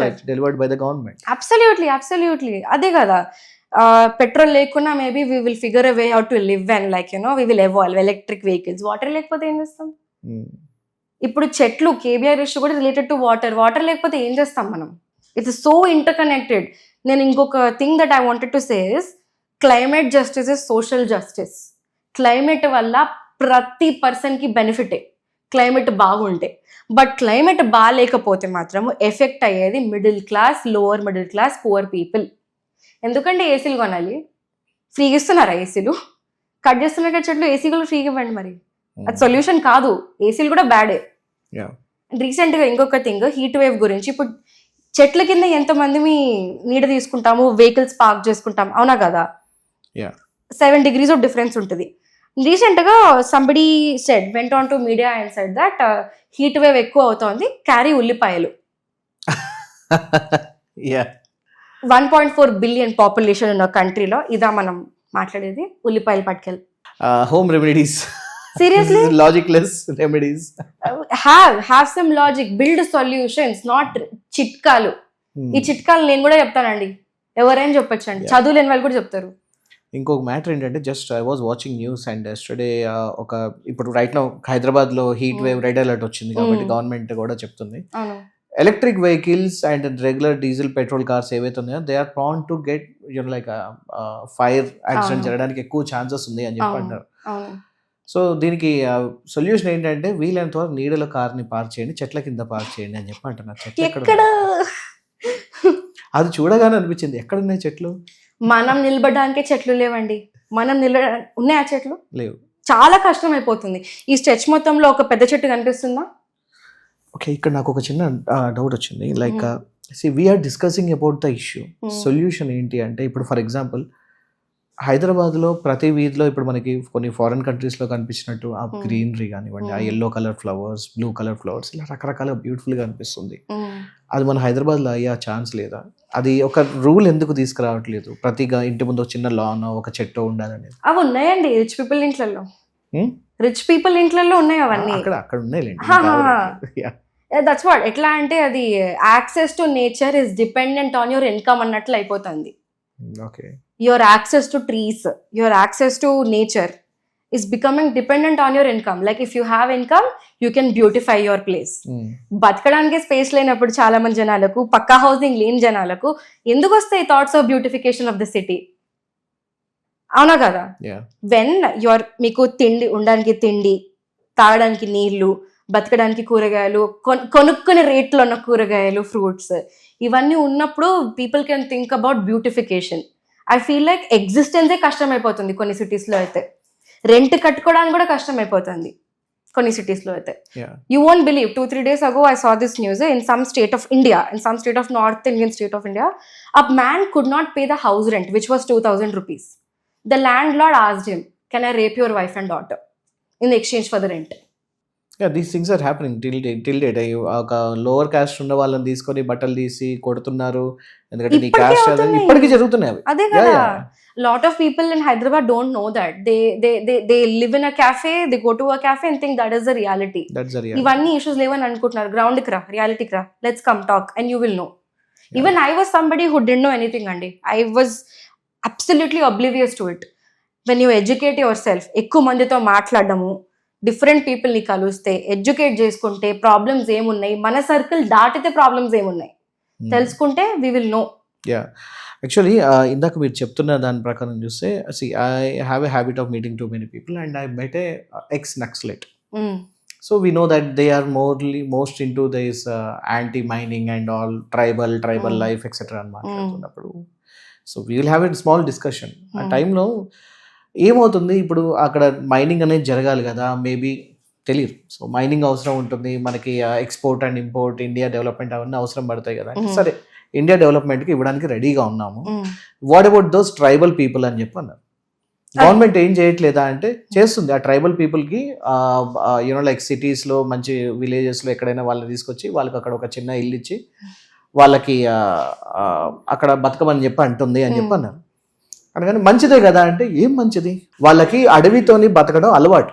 [SPEAKER 1] like delivered by the government.
[SPEAKER 2] Absolutely, absolutely అదే కదా. Petrol లేకున్నా maybe we will figure a way how to live and like we will evolve electric vehicles. Water లేకపోతే ఏం చేస్తాం? ఇప్పుడు చెట్లు, KBR issue కూడా related to water. Water లేకపోతే ఏం చేస్తాం మనం? It's so inter connected. నేను ఇంకొక thing that I wanted to say is climate justice is social justice. Climate వల్ల ప్రతి పర్సన్కి బెనిఫిటే క్లైమేట్ బాగుంటే. బట్ క్లైమేట్ బాగాలేకపోతే మాత్రం ఎఫెక్ట్ అయ్యేది middle class, lower middle class, poor people. ఎందుకంటే ఏసీలు కొనాలి, ఫ్రీగా ఇస్తున్నారా? ఏసీలు కట్ చేస్తున్నారు కదా చెట్లు, ఏసీ కూడా ఫ్రీగా ఇవ్వండి. మరి అది సొల్యూషన్ కాదు, ఏసీలు కూడా బ్యాడే. రీసెంట్గా ఇంకొక థింగ్, హీట్ వేవ్ గురించి. ఇప్పుడు చెట్ల కింద ఎంతమంది మీ నీడ తీసుకుంటాము, వెహికల్స్ పార్క్ చేసుకుంటాం, అవునా కదా? 7 degrees of difference ఉంటుంది. రీసెంట్గా somebody said, went on to media and said that heat wave ఎక్కువ అవుతోంది, క్యారీ ఉల్లిపాయలు. 1.4 billion పాపులేషన్ ఉన్న కంట్రీలో ఇదా మనం మాట్లాడేది? ఉల్లిపాయలు పట్టుకెళ్ళి
[SPEAKER 1] home remedies.
[SPEAKER 2] Seriously,
[SPEAKER 1] logicless remedies.
[SPEAKER 2] Have some logic, build solutions, not చిట్కాలు. ఈ చిట్కాలు నేను కూడా చెప్తానండి, ఎవరైనా చెప్పొచ్చండి, చదువు లేని వాళ్ళు కూడా చెప్తారు.
[SPEAKER 1] ఇంకొక మ్యాటర్ ఏంటంటే, just I was watching news and yesterday ఇప్పుడు రైట్ నౌ హైదరాబాద్లో హీట్ వేవ్ రెడ్ అలర్ట్ వచ్చింది కాబట్టి గవర్నమెంట్ కూడా చెప్తుంది electric vehicles and regular diesel petrol cars ఏవైతే ఉన్నాయో they are prone to get like fire accident జరగడానికి ఎక్కువ ఛాన్సెస్ ఉంది అని చెప్పి అంటారు. సో దీనికి సొల్యూషన్ ఏంటంటే, వీలైనంత వరకు నీడలో కార్ని పార్క్ చేయండి, చెట్ల కింద పార్క్ చేయండి అని చెప్పి అంటున్నారు. చెట్లు ఎక్కడ? అది చూడగానే అనిపించింది, ఎక్కడ ఉన్నాయి చెట్లు?
[SPEAKER 2] మనం నిలబడడానికే చెట్లు లేవండి. మనం ఉన్నాయా చెట్లు?
[SPEAKER 1] లేవు.
[SPEAKER 2] చాలా కష్టం అయిపోతుంది. ఈ స్ట్రెచ్ మొత్తంలో ఒక పెద్ద చెట్టు కనిపిస్తుందా?
[SPEAKER 1] ఓకే, ఇక్కడ నాకు ఒక చిన్న డౌట్ వచ్చింది. Like we're discussing about the issue, solution ఏంటి అంటే, ఇప్పుడు ఫర్ ఎగ్జాంపుల్ హైదరాబాద్లో ప్రతి వీధిలో ఇప్పుడు మనకి కొన్ని ఫారిన్ కంట్రీస్లో కనిపించినట్టు ఆ గ్రీనరీ కానివ్వండి, ఆ yellow colour flowers, blue colour flowers, ఇలా రకరకాల బ్యూటిఫుల్గా అనిపిస్తుంది. అది మన హైదరాబాద్లో అయ్యే ఛాన్స్ లేదా? అది ఒక రూల్ ఎందుకు తీసుకురావట్లేదు? ప్రతి ఇంటి ముందు చిన్న లాన్, ఒక చెట్టు ఉండాలనేది.
[SPEAKER 2] అవి ఉన్నాయండి రిచ్ పీపుల్ ఇంట్లలో. రిచ్ పీపుల్ ఇంట్లలో ఉన్నాయి అవన్నీ.
[SPEAKER 1] అక్కడ ఉన్నాయి.
[SPEAKER 2] That's what. ఎట్లా అంటే అది access to nature is dependent on your income అన్నట్లు అయిపోతుంది.
[SPEAKER 1] Okay,
[SPEAKER 2] your access to trees, your access to nature is becoming dependent on your income. Like if you have income, you can beautify your place. బతకడానికి space లేనప్పుడు చాలా మంది జనాలకు, పక్కా housing లేని జనాలకు ఎందుకు వస్తాయి thoughts of beautification of the city? అవునా కదా? వెన్ మీకు తిండి, ఉండడానికి తిండి, తాగడానికి నీళ్లు, బతకడానికి కూరగాయలు, కొనుక్కునే రేట్లో ఉన్న కూరగాయలు, ఫ్రూట్స్, ఇవన్నీ ఉన్నప్పుడు people can think about beautification. I feel like ఎగ్జిస్టెన్సే కష్టమైపోతుంది కొన్ని సిటీస్లో అయితే. రెంట్ కట్టుకోవడానికి కూడా కష్టమైపోతుంది కొన్ని సిటీస్లో అయితే. You won't believe, 2-3 days ago I saw this news in some state of India, in some state of North Indian state of India, a man could not pay the house rent, which was 2,000 rupees. The landlord asked him, can I rape your wife and daughter in exchange for the rent?
[SPEAKER 1] These things are happening till date. ఒక lower cost ఉన్న వాళ్ళని తీసుకొని బట్టలు తీసి కొడుతున్నారు, ఎందుకంటే నీ cost ఇప్పటికీ జరుగుతున్నాయి.
[SPEAKER 2] అదే కదా, lot of people in Hyderabad don't know that. They live in a cafe, they go to a cafe and think that is the reality. ఇవన్నీ ఇష్యూస్ లేవని అనుకుంటున్నారు. గ్రౌండ్ కి రా, రియాలిటీకి రా, let's come talk and you will know. Even I was somebody who didn't know anything అండి. I was absolutely oblivious to it. When you educate yourself, ఎక్కువ మందితో మాట్లాడడము, డిఫరెంట్ పీపుల్ని కలిస్తే, ఎడ్యుకేట్ చేసుకుంటే ప్రాబ్లమ్స్ ఏమున్నాయి, మన సర్కిల్ దాటితే ప్రాబ్లమ్స్ ఏమున్నాయి తెలుసుకుంటే వి విల్ నో.
[SPEAKER 1] యాక్చువల్లీ ఇందాక మీరు చెప్తున్న దాని ప్రకారం చూస్తే, I have a habit of meeting too many people and I met a ex naxalite. So we know that they are most into this anti mining and all tribal life etcetera అని మాట్లాడుతున్నప్పుడు, so we will have a small discussion. ఆ టైంలో ఏమవుతుంది, ఇప్పుడు అక్కడ mining అనేది జరగాలి కదా, మేబీ తెలియదు. సో మైనింగ్ అవసరం ఉంటుంది మనకి, export and import, India development అవన్నీ అవసరం పడతాయి కదా. సరే, ఇండియా డెవలప్మెంట్కి ఇవ్వడానికి రెడీగా ఉన్నాము, what about those tribal people అని చెప్పి అన్నారు. గవర్నమెంట్ ఏం చేయట్లేదా అంటే చేస్తుంది. ఆ ట్రైబల్ పీపుల్కి లైక్ సిటీస్లో, మంచి విలేజెస్లో ఎక్కడైనా వాళ్ళని తీసుకొచ్చి వాళ్ళకి అక్కడ ఒక చిన్న ఇల్లు ఇచ్చి వాళ్ళకి అక్కడ బతకమని చెప్పి అంటుంది అని చెప్పి అన్నారు. అనగానే మంచిదే కదా అంటే, ఏం మంచిది? వాళ్ళకి అడవితోని బతకడం అలవాటు,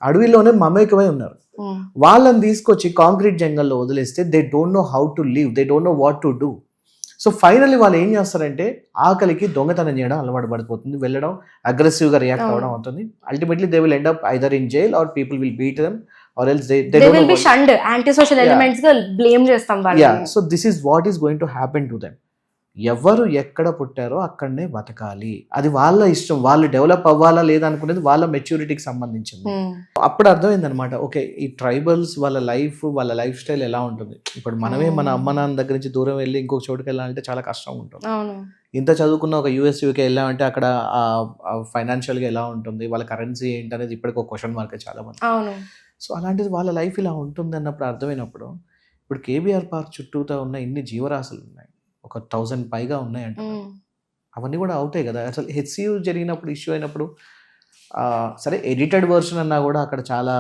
[SPEAKER 1] అడవిలోనే మమేకమై ఉన్నారు. వాళ్ళని తీసుకొచ్చి కాంక్రీట్ జంగల్లో వదిలేస్తే they don't know how to live, they don't know what to do. So finally వాళ్ళు ఏం చేస్తారంటే, ఆకలికి దొంగతనం చేయడం అలవాటు పడిపోతుంది, వెళ్ళడం, అగ్రెసివ్గా రియాక్ట్ అవ్వడం అవుతుంది. Ultimately they will end up either in jail or people will beat them or else they
[SPEAKER 2] will be shunned, anti-social elements గా blame చేస్తాం వాళ్ళని.
[SPEAKER 1] Yeah, so this is what is going to happen to them. ఎవరు ఎక్కడ పుట్టారో అక్కడనే బతకాలి, అది వాళ్ళ ఇష్టం. వాళ్ళు డెవలప్ అవ్వాలా లేదా అనుకునేది వాళ్ళ మెచ్యూరిటీకి సంబంధించింది. అప్పుడు అర్థమైంది అనమాట, ఓకే ఈ ట్రైబల్స్ వాళ్ళ లైఫ్ స్టైల్ ఎలా ఉంటుంది. ఇప్పుడు మనమే మన అమ్మ నాన్న దగ్గర నుంచి దూరం వెళ్ళి ఇంకొక చోటుకి వెళ్ళాలంటే చాలా కష్టం ఉంటుంది. ఇంత చదువుకున్న ఒక యూఎస్ యూకే వెళ్ళామంటే అక్కడ ఫైనాన్షియల్గా ఎలా ఉంటుంది, వాళ్ళ కరెన్సీ ఏంటి అనేది ఇప్పటికి ఒక క్వశ్చన్ మార్క్ చాలా మంది. సో అలాంటిది వాళ్ళ లైఫ్ ఇలా ఉంటుంది అన్నప్పుడు అర్థమైనప్పుడు, ఇప్పుడు కేబీఆర్ పార్క్ చుట్టూతో ఉన్న ఇన్ని జీవరాశులు ఉన్నాయి, ఒక 1000 పైగా ఉన్నాయంట. అవన్నీ కూడా అవుతాయి కదా. అసలు హెచ్సియు జరిగినప్పుడు, ఇష్యూ అయినప్పుడు, సరే ఎడిటెడ్ వర్షన్ అన్నా కూడా అక్కడ చాలా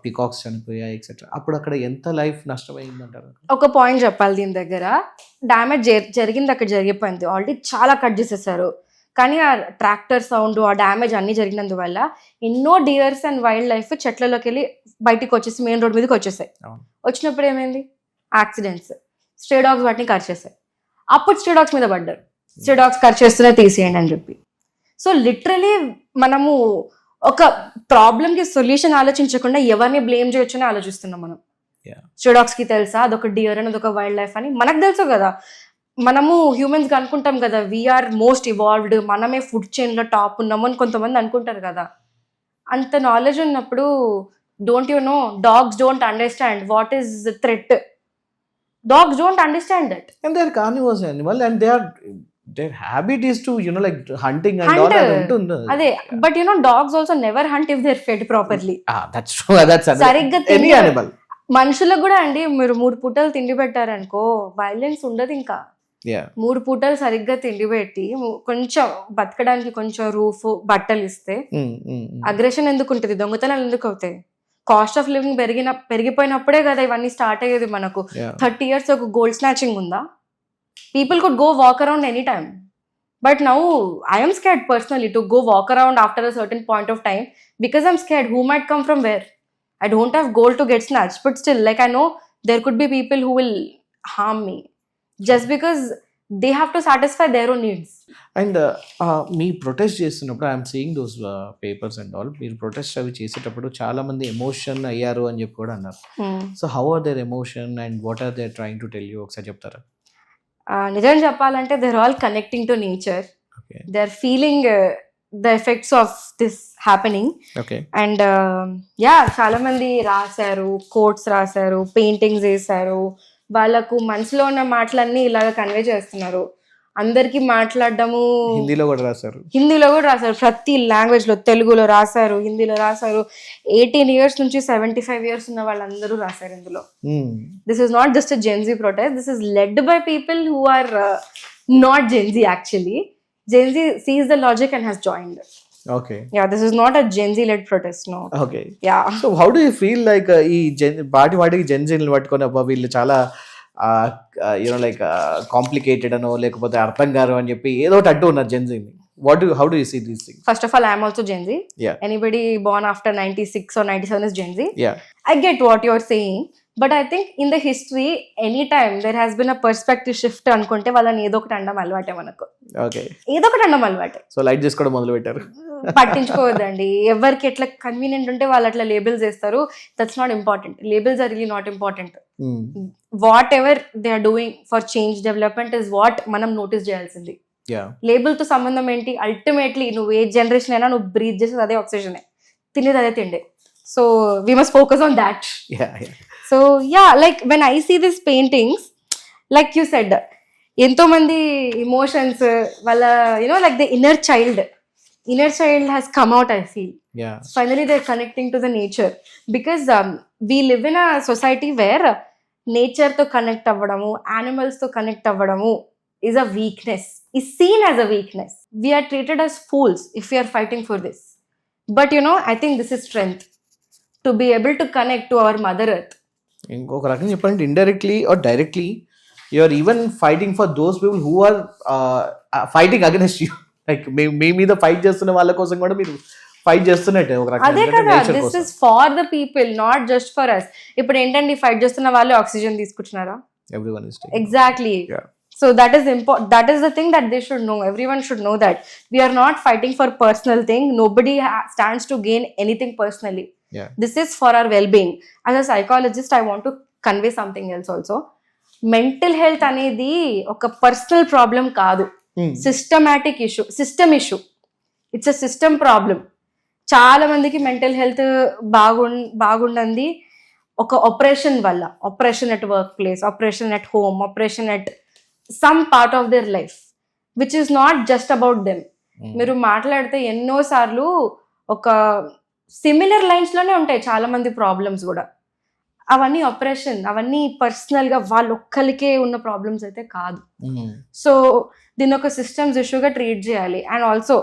[SPEAKER 1] పికాక్స్ చనిపోయాయి ఎక్సెట్రా. అప్పుడు అక్కడ ఎంత లైఫ్ నష్టమైందంటారు?
[SPEAKER 2] ఒక పాయింట్ చెప్పాలి దీని దగ్గర. డ్యామేజ్ జరిగింది, అక్కడ జరిగిపోయింది, ఆల్రెడీ చాలా కట్ చేసేసారు. కానీ ఆ ట్రాక్టర్ సౌండ్, ఆ డ్యామేజ్ అన్నీ జరిగినందువల్ల ఎన్నో డియర్స్ అండ్ వైల్డ్ లైఫ్ చెట్లలోకి వెళ్ళి బయటికి వచ్చేసి మెయిన్ రోడ్ మీదకి వచ్చేసాయి.
[SPEAKER 1] అవును.
[SPEAKER 2] వచ్చినప్పుడు ఏమైంది? యాక్సిడెంట్స్. స్ట్రే డాగ్స్ వాటిని కరిచేసాయి. అప్పుడు స్ట్రే డాగ్స్ మీద పడ్డారు, స్ట్రే డాగ్స్ కరిచేస్తూనే తీసేయండి అని చెప్పి. సో లిటరలీ మనము ఒక ప్రాబ్లమ్కి సొల్యూషన్ ఆలోచించకుండా ఎవరిని బ్లేమ్ చేయొచ్చని ఆలోచిస్తున్నాం మనం.
[SPEAKER 1] Yeah.
[SPEAKER 2] స్ట్రే డాగ్స్కి తెలుసా అదొక డియర్ అని, అదొక వైల్డ్ లైఫ్ అని మనకు తెలుసు కదా. మనము హ్యూమన్స్గా అనుకుంటాం కదా వీఆర్ మోస్ట్ ఇవాల్వ్డ్, మనమే ఫుడ్ చైన్లో టాప్ ఉన్నాము అని కొంతమంది అనుకుంటారు కదా. అంత నాలెడ్జ్ ఉన్నప్పుడు don't you know dogs don't understand what is threat. Dogs don't understand that.
[SPEAKER 1] And they are carnivores animal and their habit is to like hunting and all that ఉంటుంది.
[SPEAKER 2] అదే but dogs also never hunt if they are fed properly.
[SPEAKER 1] That's true. That's
[SPEAKER 2] సరిగ్గా
[SPEAKER 1] any animal.
[SPEAKER 2] మనుషులకు కూడా అండి, మీరు 3 పూటలు తిండి పెట్టారనుకో violence ఉండదు. ఇంకా
[SPEAKER 1] Yeah.
[SPEAKER 2] 3 పూటలు సరిగ్గా తిండి పెట్టి కొంచెం బతకడానికి కొంచెం రూఫ్ బట్టలు ఇస్తే అగ్రెషన్ ఎందుకు ఉంటుంది? దొంగతనాలు ఎందుకు అవుతాయి? కాస్ట్ ఆఫ్ లివింగ్ పెరిగిపోయినప్పుడే కదా ఇవన్నీ స్టార్ట్ అయ్యేది మనకు. 30 years ఒక గోల్డ్ స్నాచింగ్ ఉందా? People could go walk around anytime. But now I am scared personally to go walk around after a certain point of time because I'm scared who might come from where. I don't have gold to get snatched, but still, like, I know there could be people who will harm me just because they have to satisfy their own needs.
[SPEAKER 1] And మీ protest చేస్తున్నప్పుడు I'm seeing those papers and all, మీరు protest అవి చేసేటప్పుడు చాలా మంది emotion అయ్యారు అని చెప్పి కూడా అన్నారు. So how are there emotion and what are they trying to tell you, ఒకసారి చెప్తారా?
[SPEAKER 2] నిజం చెప్పాలంటే they are all connecting to nature. They are feeling the effects of this happening. And చాలా మంది రాశారు, కోట్స్ రాశారు, పెయింటింగ్స్ వేశారు, వాళ్ళకు మనసులో ఉన్న మాటలన్నీ ఇలాగ కన్వే చేస్తున్నారు. అందరికి మాట్లాడడము,
[SPEAKER 1] హిందీలో కూడా రాశారు, ప్రతి లాంగ్వేజ్ లో, తెలుగులో రాశారు, హిందీలో రాశారు. 18 years నుంచి 75 years ఉన్న వాళ్ళందరూ రాశారు ఇందులో. This is not just a Gen Z protest, this is led by people who are not Gen Z actually. Gen Z sees the logic and has joined. Okay.
[SPEAKER 2] Yeah, this is not a Gen Z led protest, no.
[SPEAKER 1] Okay.
[SPEAKER 2] Yeah.
[SPEAKER 1] So how do you feel like ఈ వాటికి Gen Z ని పట్టుకొని అబ్బా వీళ్ళు చాలా like complicated అనో లేకపోతే అర్థం కారు అని చెప్పి ఏదో ఒకటి అంటూ ఉన్నారు Gen Z ని. How do you see these things?
[SPEAKER 2] First of all, I am also Gen Z.
[SPEAKER 1] Yeah.
[SPEAKER 2] Anybody born after 96 or 97 is Gen Z.
[SPEAKER 1] Yeah.
[SPEAKER 2] I get what you're saying, but I think in the history, anytime there has been a perspective shift అనుకుంటే వాళ్ళని ఏదో ఒకటి అండం అలవాటే మనకు.
[SPEAKER 1] Okay.
[SPEAKER 2] ఏదో ఒకటి అండం అలవాటే.
[SPEAKER 1] సో లైట్ చేసుకోవడం మొదలు పెట్టారు.
[SPEAKER 2] పట్టించుకోవద్దండి, ఎవరికి ఎట్లా కన్వీనియంట్ ఉంటే వాళ్ళు అట్లా లేబుల్స్ వేస్తారు. That's not important. Labels are really not important. Whatever they are doing for change development is what మనం నోటీస్ చేయాల్సింది. లేబుల్ తో సంబంధం ఏంటి? అల్టిమేట్లీ నువ్వు ఏ జనరేషన్ అయినా నువ్వు బ్రీత్ చేసేది అదే ఆక్సిజన్, తినేది అదే తిండే. So we must focus on that. So like when I see this paintings, like you said, ఎంతో మంది ఇమోషన్స్ వాళ్ళ like the inner child has come out, I feel.
[SPEAKER 1] Yeah.
[SPEAKER 2] Finally they're connecting to the nature because we live in a society where nature to connect avvadamu, animals to connect avvadamu is a weakness, is seen as a weakness. We are treated as fools if we are fighting for this. But I think this is strength to be able to connect to our mother earth.
[SPEAKER 1] ఇంకొక రకంగా చెప్పాలంటే indirectly or directly you are even fighting for those people who are fighting against you. Like మీ మీద fight చేస్తున్న వాళ్ళ కోసం కూడా మీరు ఫైట్ చేస్తున్నట్టే ఒక రకంగా.
[SPEAKER 2] అదే కదా, this is for the people, not just for us. ఇప్పుడు ఏంటండి, ఫైట్ చేస్తున్న వాళ్ళు ఆక్సిజన్ తీసుకుంటున్నారా?
[SPEAKER 1] Everyone is
[SPEAKER 2] exactly. So that is that is the thing that they should know. Everyone should know that we are not fighting for personal thing. Nobody stands to gain anything personally. This is for our well-being. As a psychologist, I want to convey something else also. Mental health అనేది ఒక personal problem కాదు, systematic issue, system issue. It's a system problem. చాలా మందికి mental health బాగుండంది ఒక operation వల్ల. Operation at work place, operation at home, operation at some part of their life which is not just about them. మీరు మాట్లాడితే ఎన్నోసార్లు ఒక similar lines లోనే ఉంటాయి చాలా మంది ప్రాబ్లమ్స్ కూడా. అవన్నీ ఆపరేషన్, అవన్నీ పర్సనల్గా వాళ్ళొక్కరికే ఉన్న ప్రాబ్లమ్స్ అయితే కాదు. సో దీన్ని ఒక సిస్టమ్స్ ఇష్యూగా ట్రీట్ చేయాలి. And also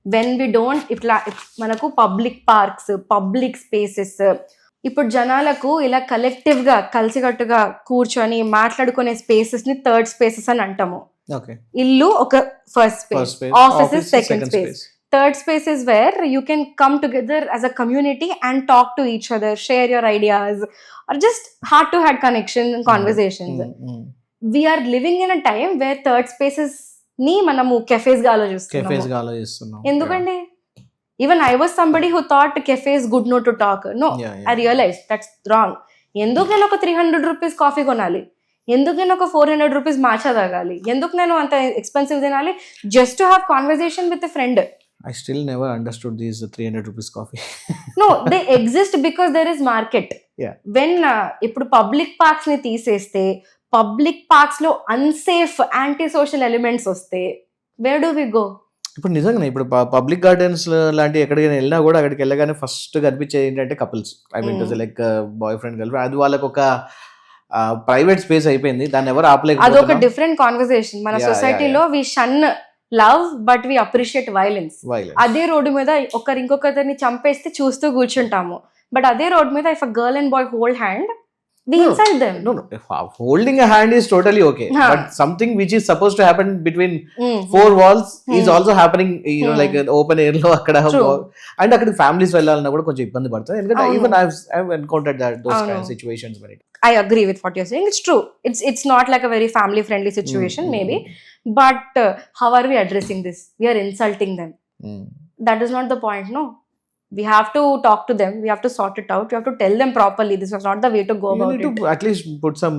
[SPEAKER 2] when we don't, ఇట్లా మనకు పబ్లిక్ పార్క్స్, పబ్లిక్ స్పేసెస్, ఇప్పుడు జనాలకు ఇలా కలెక్టివ్గా కలిసికట్టుగా కూర్చొని మాట్లాడుకునే స్పేసెస్ని థర్డ్ స్పేసెస్ అని అంటాము.
[SPEAKER 1] ఓకే.
[SPEAKER 2] ఇల్లు ఒక first
[SPEAKER 1] first
[SPEAKER 2] space,
[SPEAKER 1] space,
[SPEAKER 2] office is second space, third space is where you can come together as a community and talk to each other, share your ideas, or just heart to heart connections and conversations. We are living in a time where third spaces ni manamu cafes ga
[SPEAKER 1] cafes
[SPEAKER 2] ఆలోచిస్తున్నాము.
[SPEAKER 1] గా ఆలోచిస్తున్నాం.
[SPEAKER 2] ఎందుకండి? Even I was somebody who thought cafe is good no to talk. No,
[SPEAKER 1] Yeah, yeah.
[SPEAKER 2] I realized that's wrong. ఎందుకు నేను ఒక 300 rupees coffee కొనాలి? ఎందుకు నేను ఒక 400 రూపీస్ మాచా తాగాలి? ఎందుకు నేను అంత ఎక్స్పెన్సివ్ తినాలి? Just to have conversation with a friend.
[SPEAKER 1] I still never understood these 300 rupees coffee.
[SPEAKER 2] No, they exist because there is market.
[SPEAKER 1] Yeah.
[SPEAKER 2] When ఇప్పుడు పబ్లిక్ పార్క్స్ ని తీసేస్తే, పబ్లిక్ పార్క్స్ లో అన్సేఫ్ యాంటీ సోషల్ ఎలిమెంట్స్ వస్తే, wear do we go?
[SPEAKER 1] ఇప్పుడు నిజంగానే ఇప్పుడు public gardens లాంటి ఎక్కడికైనా వెళ్ళినా కూడా అక్కడికి వెళ్ళగానే ఫస్ట్ కనిపించేది ఏంటంటే couples. I mean to like boyfriend girlfriend. అది వాళ్ళకి ఒక ప్రైవేట్ స్పేస్ అయిపోయింది. దాన్ని ఎవరు
[SPEAKER 2] అదొక
[SPEAKER 1] ఆపలేకపోతున్నారు.
[SPEAKER 2] Different conversation. మన
[SPEAKER 1] Yeah,
[SPEAKER 2] సొసైటీలో we shun love but we appreciate violence. అదే రోడ్డు మీద ఒకరు ఇంకొకరిని చంపేస్తే చూస్తూ కూర్చుంటాము. బట్ అదే రోడ్ మీద if a girl and boy hold hand, we insult them.
[SPEAKER 1] No, holding a hand is totally okay.
[SPEAKER 2] Huh.
[SPEAKER 1] But something which is supposed to happen between four walls is also happening, like an open air లో అక్కడ.
[SPEAKER 2] True.
[SPEAKER 1] And అక్కడ families వెళ్ళాలన్నా కూడా కొంచెం ఇబ్బంది పడతారు. ఎందుకంటే
[SPEAKER 2] అవును.
[SPEAKER 1] Even I've encountered those kind of
[SPEAKER 2] అవును.
[SPEAKER 1] situations many times.
[SPEAKER 2] I agree with what you're saying. It's true. It's not like a very family friendly situation maybe. But how are we addressing this? We are insulting them. That is not the point, no. We have to talk to them. We have to sort it out. We have to tell them properly. This was not the way to go
[SPEAKER 1] You
[SPEAKER 2] about
[SPEAKER 1] need
[SPEAKER 2] it.
[SPEAKER 1] to at least put some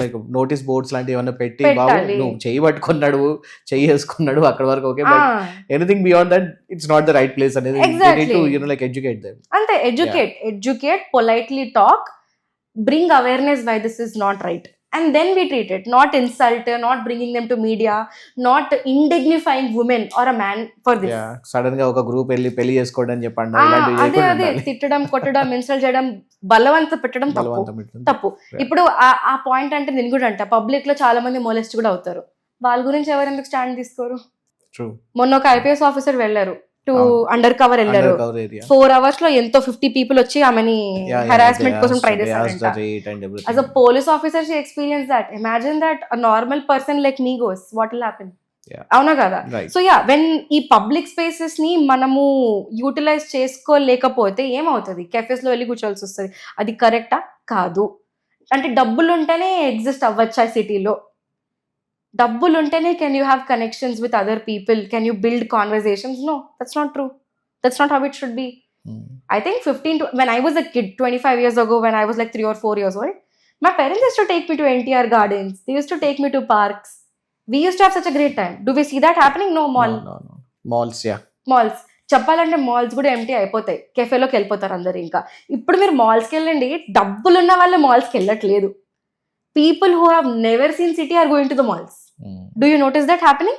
[SPEAKER 1] like notice boards లాంటి ఏమన్నా పెట్టి, బాబు
[SPEAKER 2] పెట్టాలి.
[SPEAKER 1] నువ్వు చెయ్యి పట్టుకున్నాడు, చెయ్యి వేసుకున్నాడు, అక్కడ వరకు okay, but
[SPEAKER 2] Ah,
[SPEAKER 1] anything beyond that it's not the right place అనేది.
[SPEAKER 2] Exactly.
[SPEAKER 1] They need to like educate them.
[SPEAKER 2] ante educate, politely talk, bring awareness why this is not right, and then we treat it, not insult, not bringing them to media, not indignifying women or a man for this.
[SPEAKER 1] Sudden గా ఒక group వెళ్ళి పెళ్లి చేసుకోవడం అని చెప్పండి,
[SPEAKER 2] అదే తిట్టడం, కొట్టడం, ఇన్సల్ట్ చేయడం, బలవంత పెట్టడం తప్పు. ఇప్పుడు ఆ పాయింట్ అంటే నేను కూడా అంట, పబ్లిక్ లో చాలా మంది మొలెస్ట్ కూడా అవుతారు. వాళ్ళ గురించి ఎవరు ఎందుకు స్టాండ్ తీసుకోరు? మొన్న ఒక ఐపీఎస్ ఆఫీసర్ వెళ్ళారు, అండర్ కవర్ వెళ్ళారు. 4 hours లో ఎంతో 50 people వచ్చి ఆమెని హెరాస్మెంట్ కోసం ట్రై చేస్తారంట. As a police officer she experienced that. Imagine that a normal person like me goes, what will happen? అవునా కదా? సో వెన్ ఈ పబ్లిక్ స్పేసెస్ ని మనము యూటిలైజ్ చేసుకోలేకపోతే ఏమవుతుంది? కెఫేస్ లో వెళ్ళి కూర్చోవాల్సి వస్తుంది. అది కరెక్టా? కాదు. అంటే డబ్బులు ఉంటేనే ఎగ్జిస్ట్ అవ్వచ్చా సిటీలో? డబ్బులు ఉంటేనే can you have connections with other people? Can you build conversations? No, that's not true. That's not how it should be. I think when I was a kid, 25 years ago, when I was like 3 or 4 years old, my parents used to take me to NTR gardens. They used to take me to parks. We used to have such a great time. Do we see that happening? No. Malls. చెప్పాలంటే malls కూడా empty అయిపోతాయి. కెఫేలోకి వెళ్ళిపోతారు అందరు. ఇంకా ఇప్పుడు మీరు మాల్స్కి వెళ్ళండి, డబ్బులు ఉన్న వాళ్ళే మాల్స్కి వెళ్ళట్లేదు. People who have never seen city are going to the malls. Do you notice that happening?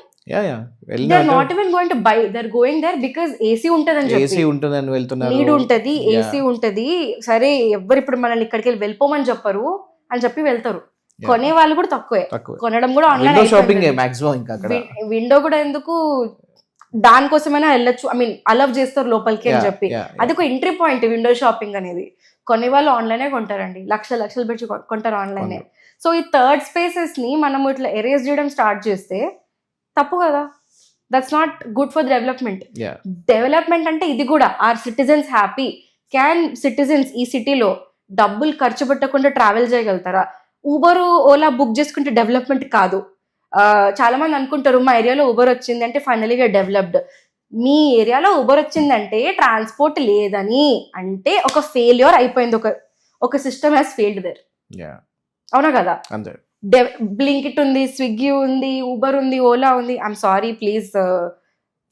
[SPEAKER 2] They are not even going to buy. They are going there because AC ఉంటదని చెప్పి.
[SPEAKER 1] AC ఉంటదని వెళ్తున్నారు.
[SPEAKER 2] నీడ్ ఉంటది, AC ఉంటది. సరే ఎవరు ఇప్పుడు మనల్ని ఇక్కడికి వెళ్ళిపోమని చెప్పరు అని చెప్పి వెళ్తారు. కొనే వాళ్ళు కూడా తక్కువే. కొనడం కూడా ఆన్లైన్
[SPEAKER 1] షాపింగ్ మాక్సిమం. ఇంకా అక్కడ
[SPEAKER 2] విండో కూడా ఎందుకు, దానికోసమైనా వెళ్ళొచ్చు. ఐ మీన్ అలవ్ చేస్తారు లోపలికి అని చెప్పి. అది ఒక ఎంట్రీ పాయింట్ విండో షాపింగ్ అనేది. కొనే వాళ్ళు ఆన్లైనే కొంటారండి, లక్షలు పెట్టి కొంటారు ఆన్లైనే. సో ఈ థర్డ్ స్పేసెస్ ని మనం ఇట్లా ఎరేజ్ చేయడం స్టార్ట్ చేస్తే తప్పు కదా. That's not good for development. Development అంటే ఇది కూడా. Are citizens happy? Can citizens ఈ సిటీలో డబ్బులు ఖర్చు పెట్టకుండా ట్రావెల్ చేయగలుగుతారా? ఊబర్, ఓలా బుక్ చేసుకుంటే డెవలప్మెంట్ కాదు. చాలా మంది అనుకుంటారు మా ఏరియాలో ఊబర్ వచ్చింది అంటే ఫైనలీ వీఆర్ డెవలప్డ్. మీ ఏరియాలో ఊబర్ వచ్చిందంటే ట్రాన్స్పోర్ట్ లేదని అంటే ఒక ఫెయిల్యూర్ అయిపోయింది. ఒక సిస్టమ్ హ్యాస్ ఫెయిల్డ్ దేర్. అవునా కదా? బ్లింకిట్ ఉంది, స్విగ్గీ ఉంది, ఊబర్ ఉంది, ఓలా ఉంది. I'm sorry, please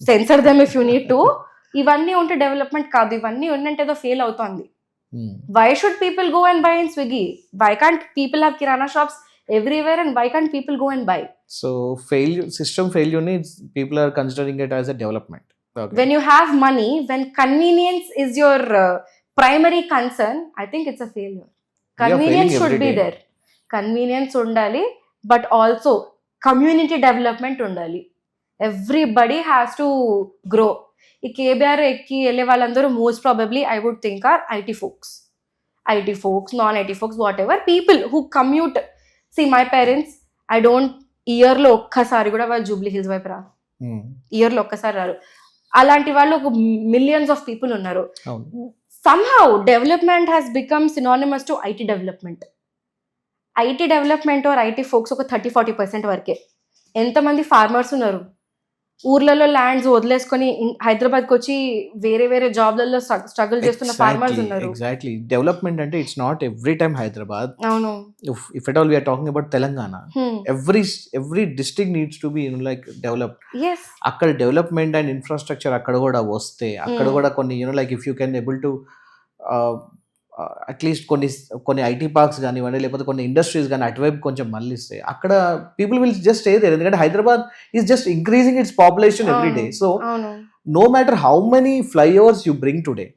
[SPEAKER 2] censor them if you need to. ఇవన్నీ ఉంటే డెవలప్మెంట్ కాదు. ఇవన్నీ ఉన్నంటే ఏదో ఫెయిల్ అవుతుంది. Why should people go and buy in Swiggy? Why can't people have kirana shops everywhere and why can't people go and buy?
[SPEAKER 1] So system failure needs people are considering it as a development.
[SPEAKER 2] When you have money, when convenience is your primary concern, I think it's a failure. Convenience should be there. Convenience undali, but also community development undali. Everybody has to grow. ఈ KBR ఎక్కి వెళ్ళే వాళ్ళందరూ most probably I would think are IT folks, non-IT folks, whatever, people who commute. See, my parents, I don't ఇయర్లో ఒక్కసారి కూడా వాళ్ళు Jubilee hills వైపు రారు, ఇయర్లో ఒక్కసారి రారు. అలాంటి వాళ్ళు ఒక మిలియన్స్ ఆఫ్ పీపుల్ ఉన్నారు.
[SPEAKER 1] అవును.
[SPEAKER 2] somehow development has become synonymous to IT development. IT development or IT folks ఒక 30-40% వరకే. ఎంతమంది ఫార్మర్స్ ఉన్నారు ఊర్లలో ల్యాండ్స్ వదిలేసుకొని హైదరాబాద్కి వచ్చి వేరే వేరే జాబ్లలో స్ట్రగుల్ చేస్తున్న ఫార్మర్స్ ఉన్నారు.
[SPEAKER 1] ఎగ్జాక్ట్లీ. డెవలప్మెంట్ అంటే it's not every time Hyderabad.
[SPEAKER 2] అవును.
[SPEAKER 1] If at all we're talking about Telangana, every district needs to be like developed.
[SPEAKER 2] yes
[SPEAKER 1] అక్కడ డెవలప్మెంట్ అండ్ ఇన్ఫ్రాస్ట్రక్చర్ అక్కడ కూడా వస్తే అక్కడ కూడా కొన్ని like if you can able to at least కొన్ని ఐటీ పార్క్స్ కానివ్వండి లేకపోతే కొన్ని ఇండస్ట్రీస్ కానీ అటువైపు కొంచెం మళ్ళిస్తే అక్కడ people will just stay there. ఎందుకంటే Hyderabad is just increasing it's population every day. So
[SPEAKER 2] అవును.
[SPEAKER 1] no matter how many flyovers you bring today,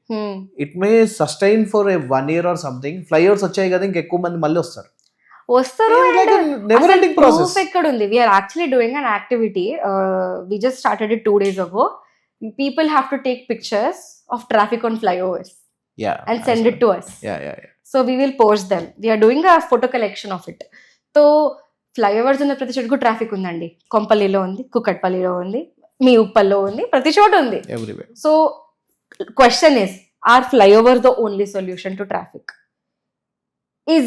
[SPEAKER 1] it may sustain for a 1 year or something. Flyovers వచ్చాయి కదా ఇంకెక్కువ మంది మళ్ళీ వస్తారు. Never ending process.
[SPEAKER 2] ఎక్కడ ఉంది? we are actually doing an activity, we just started it 2 days ago. People have to take pictures of traffic on flyovers and send it to us.
[SPEAKER 1] Yeah.
[SPEAKER 2] So we will post them. We are doing a photo collection of it. So flyovers ఉన్న ప్రతి చోటుకు traffic ఉందండి. కొంపల్లిలో ఉంది, కుక్కట్పల్లిలో ఉంది, మీ ఉప్పల్లో ఉంది, ప్రతి చోట ఉంది.
[SPEAKER 1] Everywhere.
[SPEAKER 2] So question is, are flyovers the only solution to traffic? Is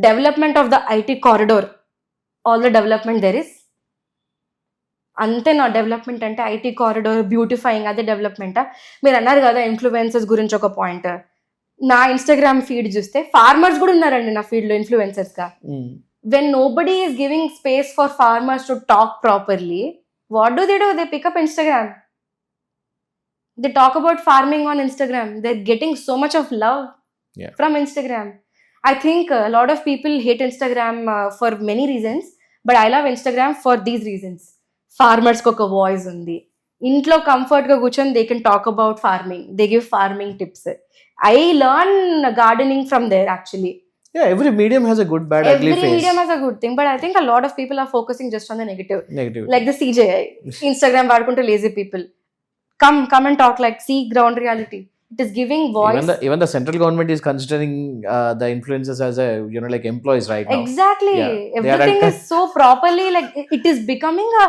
[SPEAKER 2] development of the IT corridor all the development there is? అంతే నా డెవలప్మెంట్ అంటే ఐటీ కారిడోర్ బ్యూటిఫైయింగ్ అదే డెవలప్మెంటా? మీరు అన్నారు కదా ఇన్ఫ్లుయెన్సర్స్ గురించి ఒక పాయింట్. నా ఇన్స్టాగ్రామ్ ఫీడ్ చూస్తే ఫార్మర్స్ కూడా ఉన్నారండి నా ఫీడ్ లో ఇన్ఫ్లుయెన్సర్స్ గా. When nobody is giving space for farmers to talk properly, what do? They pick up Instagram, they talk about farming on Instagram, they're getting so much of love from Instagram. I think a lot of people hate Instagram for many reasons, but I love Instagram for these reasons. Farmers ko oka voice undi, intlo comfort ga kuchoni they can talk about farming, they give farming tips. I learn gardening from there actually.
[SPEAKER 1] Yeah, every medium has a good, bad, ugly
[SPEAKER 2] Every
[SPEAKER 1] face.
[SPEAKER 2] medium has a good thing, but I think a lot of people are focusing just on the negative.
[SPEAKER 1] Negative.
[SPEAKER 2] Like the CJI, Instagram vadukunte lazy people. Come and talk, like see ground reality. It is giving voice.
[SPEAKER 1] Even the central government is considering the influencers as a like employees right now.
[SPEAKER 2] Exactly.
[SPEAKER 1] Yeah.
[SPEAKER 2] Everything is so properly, like it is becoming a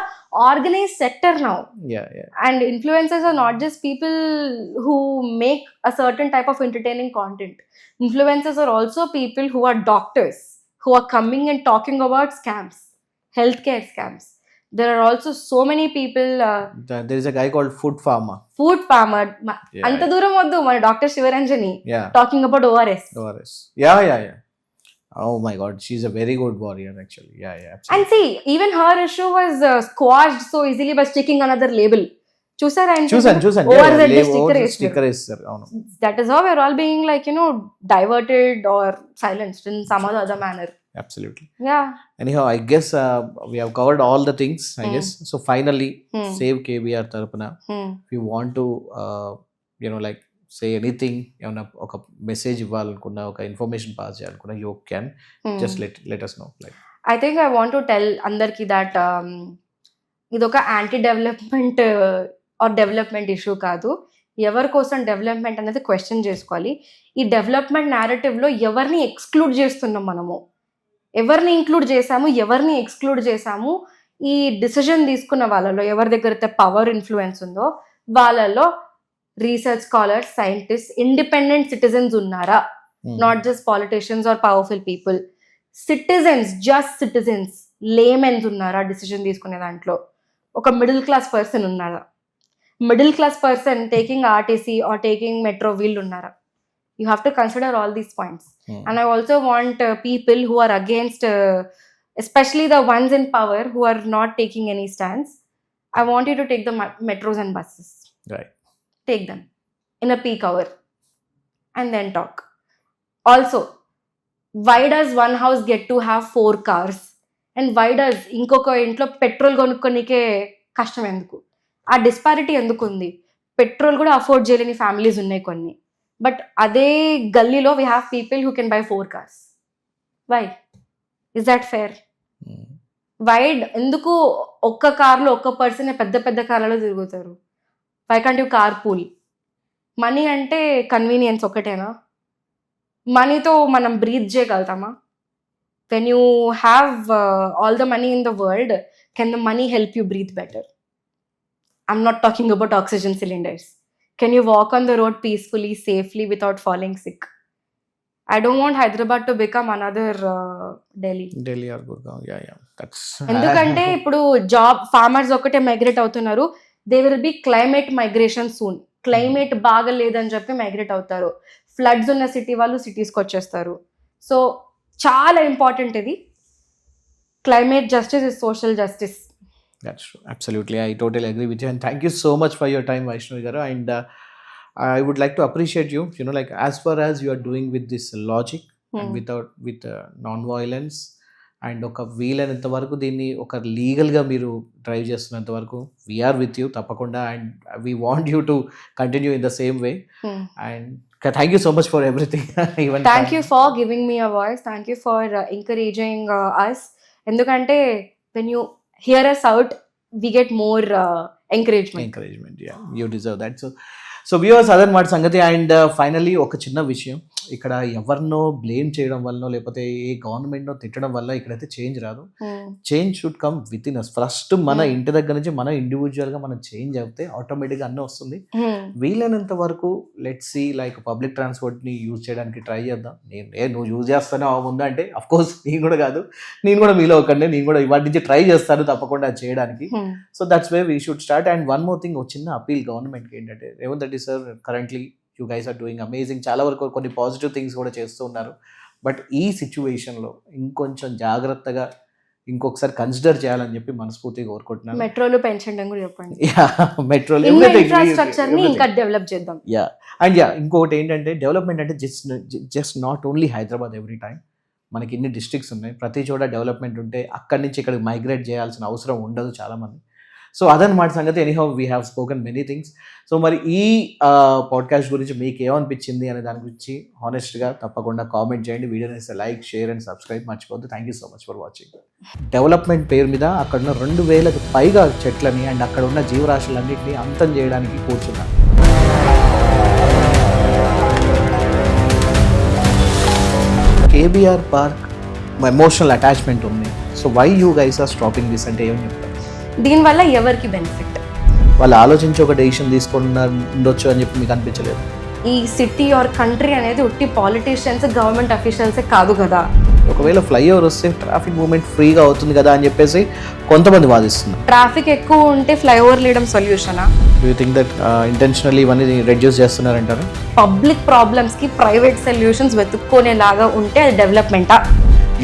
[SPEAKER 2] organized sector now.
[SPEAKER 1] Yeah.
[SPEAKER 2] And influencers are not just people who make a certain type of entertaining content. Influencers are also people who are doctors, who are coming and talking about scams, healthcare scams. There are also so many people.
[SPEAKER 1] There is a guy called Food Farmer.
[SPEAKER 2] Anta dooram vaddu, మన Dr. Shivaranjani talking about ORS.
[SPEAKER 1] Yeah. Oh my God, she's a very good warrior actually. Yeah, absolutely.
[SPEAKER 2] And see, even her issue was squashed so easily by sticking another label. చూసారా?
[SPEAKER 1] చూసాను. Sticker వేస్తారు. అవును.
[SPEAKER 2] That is how we're all being like, diverted or silenced in some other manner.
[SPEAKER 1] Absolutely.
[SPEAKER 2] Yeah.
[SPEAKER 1] Anyhow, I guess we have covered all the things, I guess. So finally, Save KBR tarapuna, if you want to like say anything, oka message ఇవ్వాలనుకున్నా, ఒక information pass చేయాలనుకున్నా, you can just let us know. Like,
[SPEAKER 2] I think I want to tell అందరికి that ఇదొక anti development are development issue కాదు. ఎవరి కోసం development అనేది question చేసుకోవాలి. ఈ డెవలప్మెంట్ నేరేటివ్లో ఎవరిని ఎక్స్క్లూడ్ చేస్తున్నాం మనము, ఎవరిని ఇంక్లూడ్ చేసాము, ఎవరిని ఎక్స్క్లూడ్ చేసాము? ఈ డిసిజన్ తీసుకున్న వాళ్ళలో ఎవరి దగ్గర అయితే పవర్ ఇన్ఫ్లుయెన్స్ ఉందో వాళ్ళలో research scholars, scientist, independent citizens ఉన్నారా? Not just politicians or powerful people. Citizens, just citizens, laymens ఉన్నారా డిసిజన్ తీసుకునే దాంట్లో? ఒక మిడిల్ క్లాస్ పర్సన్ ఉన్నారా? Middle class person taking RTC or taking metro వీళ్ళు ఉన్నారా? You have to consider all these points. And I also want people who are against, especially the ones in power who are not taking any stance. I want you to take the metros and buses.
[SPEAKER 1] Right.
[SPEAKER 2] Take them in a peak hour and then talk. Also, why does one house get to have 4 cars? And why does ఇంకొక ఇంట్లో petrol కొనుక్కోనికే కష్టం ఎందుకు? ఆ disparity ఎందుకు ఉంది? Petrol కూడా afford చేయలేని families ఉన్నాయి కొన్ని. బట్ అదే గల్లీలో we have people who can buy 4 cars. Why? Is that fair? వైడ్ ఎందుకు ఒక్క కార్లో ఒక్క పర్సన్ పెద్ద పెద్ద కార్లలో తిరుగుతారు? Why can't you car pool? Money అంటే కన్వీనియన్స్ ఒకటేనా? మనీతో మనం బ్రీత్ చేయగలుగుతామా? When you have all the money in the world Can the money help you breathe better? I'm not talking about oxygen cylinders. Can you walk on the road peacefully, safely, without falling sick? I don't want Hyderabad to become another Delhi.
[SPEAKER 1] Delhi or Gurgaon, yeah that's
[SPEAKER 2] ఎందుకంటే ఇప్పుడు job farmers ఒకటే migrate అవుతున్నారు. They will be climate migration soon. Climate బాగా లేదని చెప్పి migrate అవుతారు. Floods ఉన్న city వాళ్ళు సిటీస్కి వచ్చేస్తారు. సో చాలా ఇంపార్టెంట్ ఇది. Climate justice is social justice.
[SPEAKER 1] That's true. Absolutely. I totally agree with you. And thank you so much for your time, Vaishnavi Garu. And I would like to appreciate you, like as far as you are doing with this logic and with non-violence and ఒక వీలైనంత వరకు దీన్ని ఒక లీగల్గా మీరు drive చేస్తున్నంత వరకు we're with you తప్పకుండా. And we want you to continue in the same way. And thank you so much for everything.
[SPEAKER 2] Thank you for giving me a voice. Thank you for encouraging us. ఎందుకంటే when you hear us out, we get more encouragement.
[SPEAKER 1] Yeah, you deserve that. So viewers, అదనమాట సంగతి. And finally ఒక చిన్న విషయం, ఇక్కడ ఎవరినో blame చేయడం వల్ల లేకపోతే ఏ గవర్నమెంట్నో తిట్టడం వల్ల ఇక్కడైతే చేంజ్ రాదు. Change should come within us. First మన ఇంటి దగ్గర నుంచి మనం ఇండివిజువల్గా మనం చేంజ్ అవుతే ఆటోమేటిక్గా అన్నీ వస్తుంది. వీలైనంత వరకు లెట్స్ సీ లైక్ పబ్లిక్ ట్రాన్స్పోర్ట్ని యూజ్ చేయడానికి ట్రై చేద్దాం. నువ్వు యూజ్ చేస్తానో ముందు అంటే అఫ్ కోర్స్ నేను కూడా కాదు, నేను కూడా మీలో ఒకటి, నేను కూడా ఇవాటి నుంచి ట్రై చేస్తాను తప్పకుండా చేయడానికి. So that's way we should start. And one more thing, ఒక చిన్న అపీల్ గవర్నమెంట్కి ఏంటంటే, Revanth Reddy sir currently you guys are doing amazing. చాలా వరకు కొన్ని పాజిటివ్ థింగ్స్ కూడా చేస్తూ ఉన్నారు. బట్ ఈ సిచ్యువేషన్లో ఇంకొంచెం జాగ్రత్తగా ఇంకొకసారి కన్సిడర్ చేయాలని చెప్పి మనస్ఫూర్తిగా కోరుకుంటున్నాను.
[SPEAKER 2] మెట్రోలు పెంచండి కూడా చెప్పండి.
[SPEAKER 1] మెట్రోలు
[SPEAKER 2] ఇన్ఫ్రాస్ట్రక్చర్ ని ఇంకా డెవలప్ చేద్దాం.
[SPEAKER 1] అండ్ ఇంకొకటి ఏంటంటే, డెవలప్మెంట్ అంటే just not only Hyderabad. Every time మనకి ఇన్ని డిస్ట్రిక్ట్స్ ఉన్నాయి, ప్రతి చోట డెవలప్మెంట్ ఉంటే అక్కడి నుంచి ఇక్కడికి మైగ్రేట్ చేయాల్సిన అవసరం ఉండదు చాలామంది. సో అదనమాట సంగతి. Anyhow we have spoken many things. So మరి ఈ పాడ్కాస్ట్ గురించి మీకు ఏమనిపించింది అనే దాని గురించి హానెస్ట్గా తప్పకుండా కామెంట్ చేయండి. వీడియోని లైక్, షేర్ అండ్ సబ్స్క్రైబ్ మర్చిపోద్దు. Thank you so much for watching. Development పేరు మీద అక్కడున్న 2000కు పైగా చెట్లని అండ్ అక్కడ ఉన్న జీవరాశులన్నింటినీ అంతం చేయడానికి కూర్చున్నాను. కేబీఆర్ పార్క్ ఎమోషనల్ అటాచ్మెంట్ ఉంది. So why you guys are stopping this అంటే ఏమని చెప్తారు?
[SPEAKER 2] దీనివల్ల ఎవరికి బెనిఫిట్?
[SPEAKER 1] వాళ్ళు ఆలోచించి ఒక డెసిషన్ తీసుకున్న ఉండొచ్చు అని చెప్పి మీకు అనిపించలేదు?
[SPEAKER 2] ఈ సిటీ ఆర్ కంట్రీ అనేది ఉట్టి పాలిటీషియన్స్, గవర్నమెంట్ అఫీషియల్సే కాదు కదా.
[SPEAKER 1] ఒకవేళ ఫ్లైఓవర్ వస్తే ట్రాఫిక్ మూవ్మెంట్ ఫ్రీగా అవుతుంది కదా అని చెప్పేసి కొంతమంది వాదిస్తున్నారు.
[SPEAKER 2] ట్రాఫిక్ ఎక్కువ ఉంటే ఫ్లైఓవర్ లేయడం సొల్యూషనా?
[SPEAKER 1] Do you think that intentionally ఇవన్నీ రెడ్యూస్ చేస్తున్నారంటారు?
[SPEAKER 2] పబ్లిక్ ప్రాబ్లమ్స్ కి ప్రైవేట్ సొల్యూషన్స్ వెతుక్కునేలాగా ఉంటే అది డెవలప్మెంటా?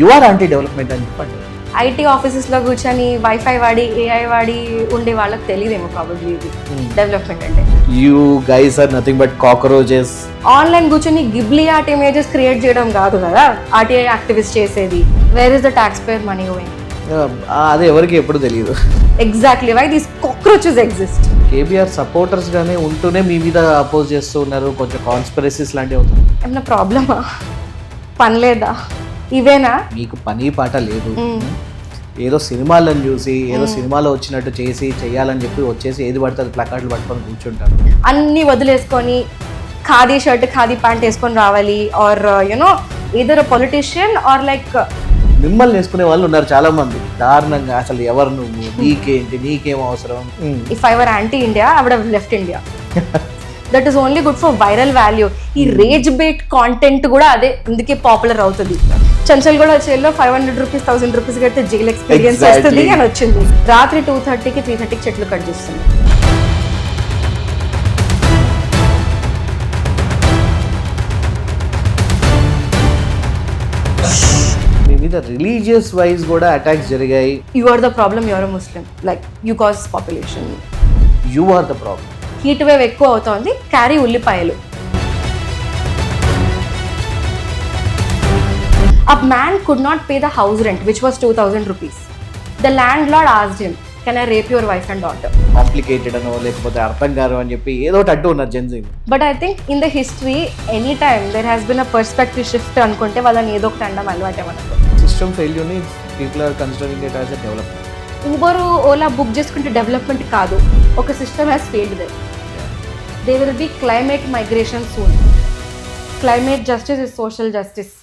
[SPEAKER 1] యు ఆర్ యాంటీ డెవలప్మెంట్ అని చెప్పండి.
[SPEAKER 2] ఐటీ ఆఫీసెస్లో కూర్చొని వైఫై వాడి, ఏఐ వాడి ఉండే వాళ్ళకి తెలియదేమో ప్రాబబ్లీ ఇది డెవలప్మెంట్ అంటే.
[SPEAKER 1] You guys are nothing but cockroaches.
[SPEAKER 2] Online కూర్చొని గిబ్లీ ఆర్ట్ ఇమేజెస్ క్రియేట్ చేయడం కాదు కదా ఆర్టీఐ యాక్టివిస్ట్ చేసేది. Where is the taxpayer money going?
[SPEAKER 1] అది ఎవరికి ఎప్పుడు తెలియదు.
[SPEAKER 2] Exactly why these cockroaches exist.
[SPEAKER 1] KBR supporters గానే ఉంటూనే మీ మీద అపోజ్ చేస్తూ ఉన్నారు. కొంచెం కాన్స్పిరసీస్ లాంటివి అవుతుంది.
[SPEAKER 2] ఏమన్నా ప్రాబ్లమా? పని లేదా? ఇవేనా
[SPEAKER 1] మీకు పని పాట లేదు? ఏదో సినిమాలను చూసి ఏదో సినిమాలో వచ్చినట్టు చేయాలని చెప్పి వచ్చేసి ఏది పడితే అది ప్లకార్డులు పట్టుకొని కూర్చుంటారు.
[SPEAKER 2] అన్ని వదిలేసుకొని ఖాదీ షర్ట్, ఖాదీ ప్యాంట్ వేసుకొని రావాలి. Or you know either politician or like
[SPEAKER 1] మిమ్మల్ని వేసుకునే వాళ్ళు ఉన్నారు చాలా మంది దారుణంగా. అసలు ఎవరు నువ్వు, నీకేంటి, నీకేం అవసరం?
[SPEAKER 2] If I were anti India I would have left India. That is only good for viral value. ఈ రేజ్ బేట్ కాంటెంట్ కూడా అదే అందుకే పాపులర్ అవుతుంది. చంచల్ కూడా జైల్లో 500 రూపీస్ 1000 రూపీస్ కడితే జైల్ ఎక్స్పీరియన్స్ వస్తుంది అని వచ్చింది. రాత్రి 2:30కి 3:30కి చెట్లు కట్ చేస్తుంది.
[SPEAKER 1] మీ మీద రిలీజియస్ వైజ్ కూడా అటాక్స్ జరిగాయి.
[SPEAKER 2] You are the problem, you are Muslim, like you cause population.
[SPEAKER 1] You are the problem.
[SPEAKER 2] Heat wave ఎక్కువ అవుతోంది, క్యారీ ఉల్లిపాయలు. A man could not pay the house rent, which was 2000 rupees. The landlord asked him, can I rape your wife and daughter?
[SPEAKER 1] Complicated ano lekapothe artham garu ani cheppi edo tattu unnaru Gen-Z.
[SPEAKER 2] But I think in the history, anytime there has been a perspective shift anukunte vallani edo okati andam alvate avanadu.
[SPEAKER 1] System failure ni people are considering it as a development.
[SPEAKER 2] Uber, Ola book చేసుకుంటే development కాదు. ఒక system has failed there. There will be climate migration soon. Climate justice is social justice.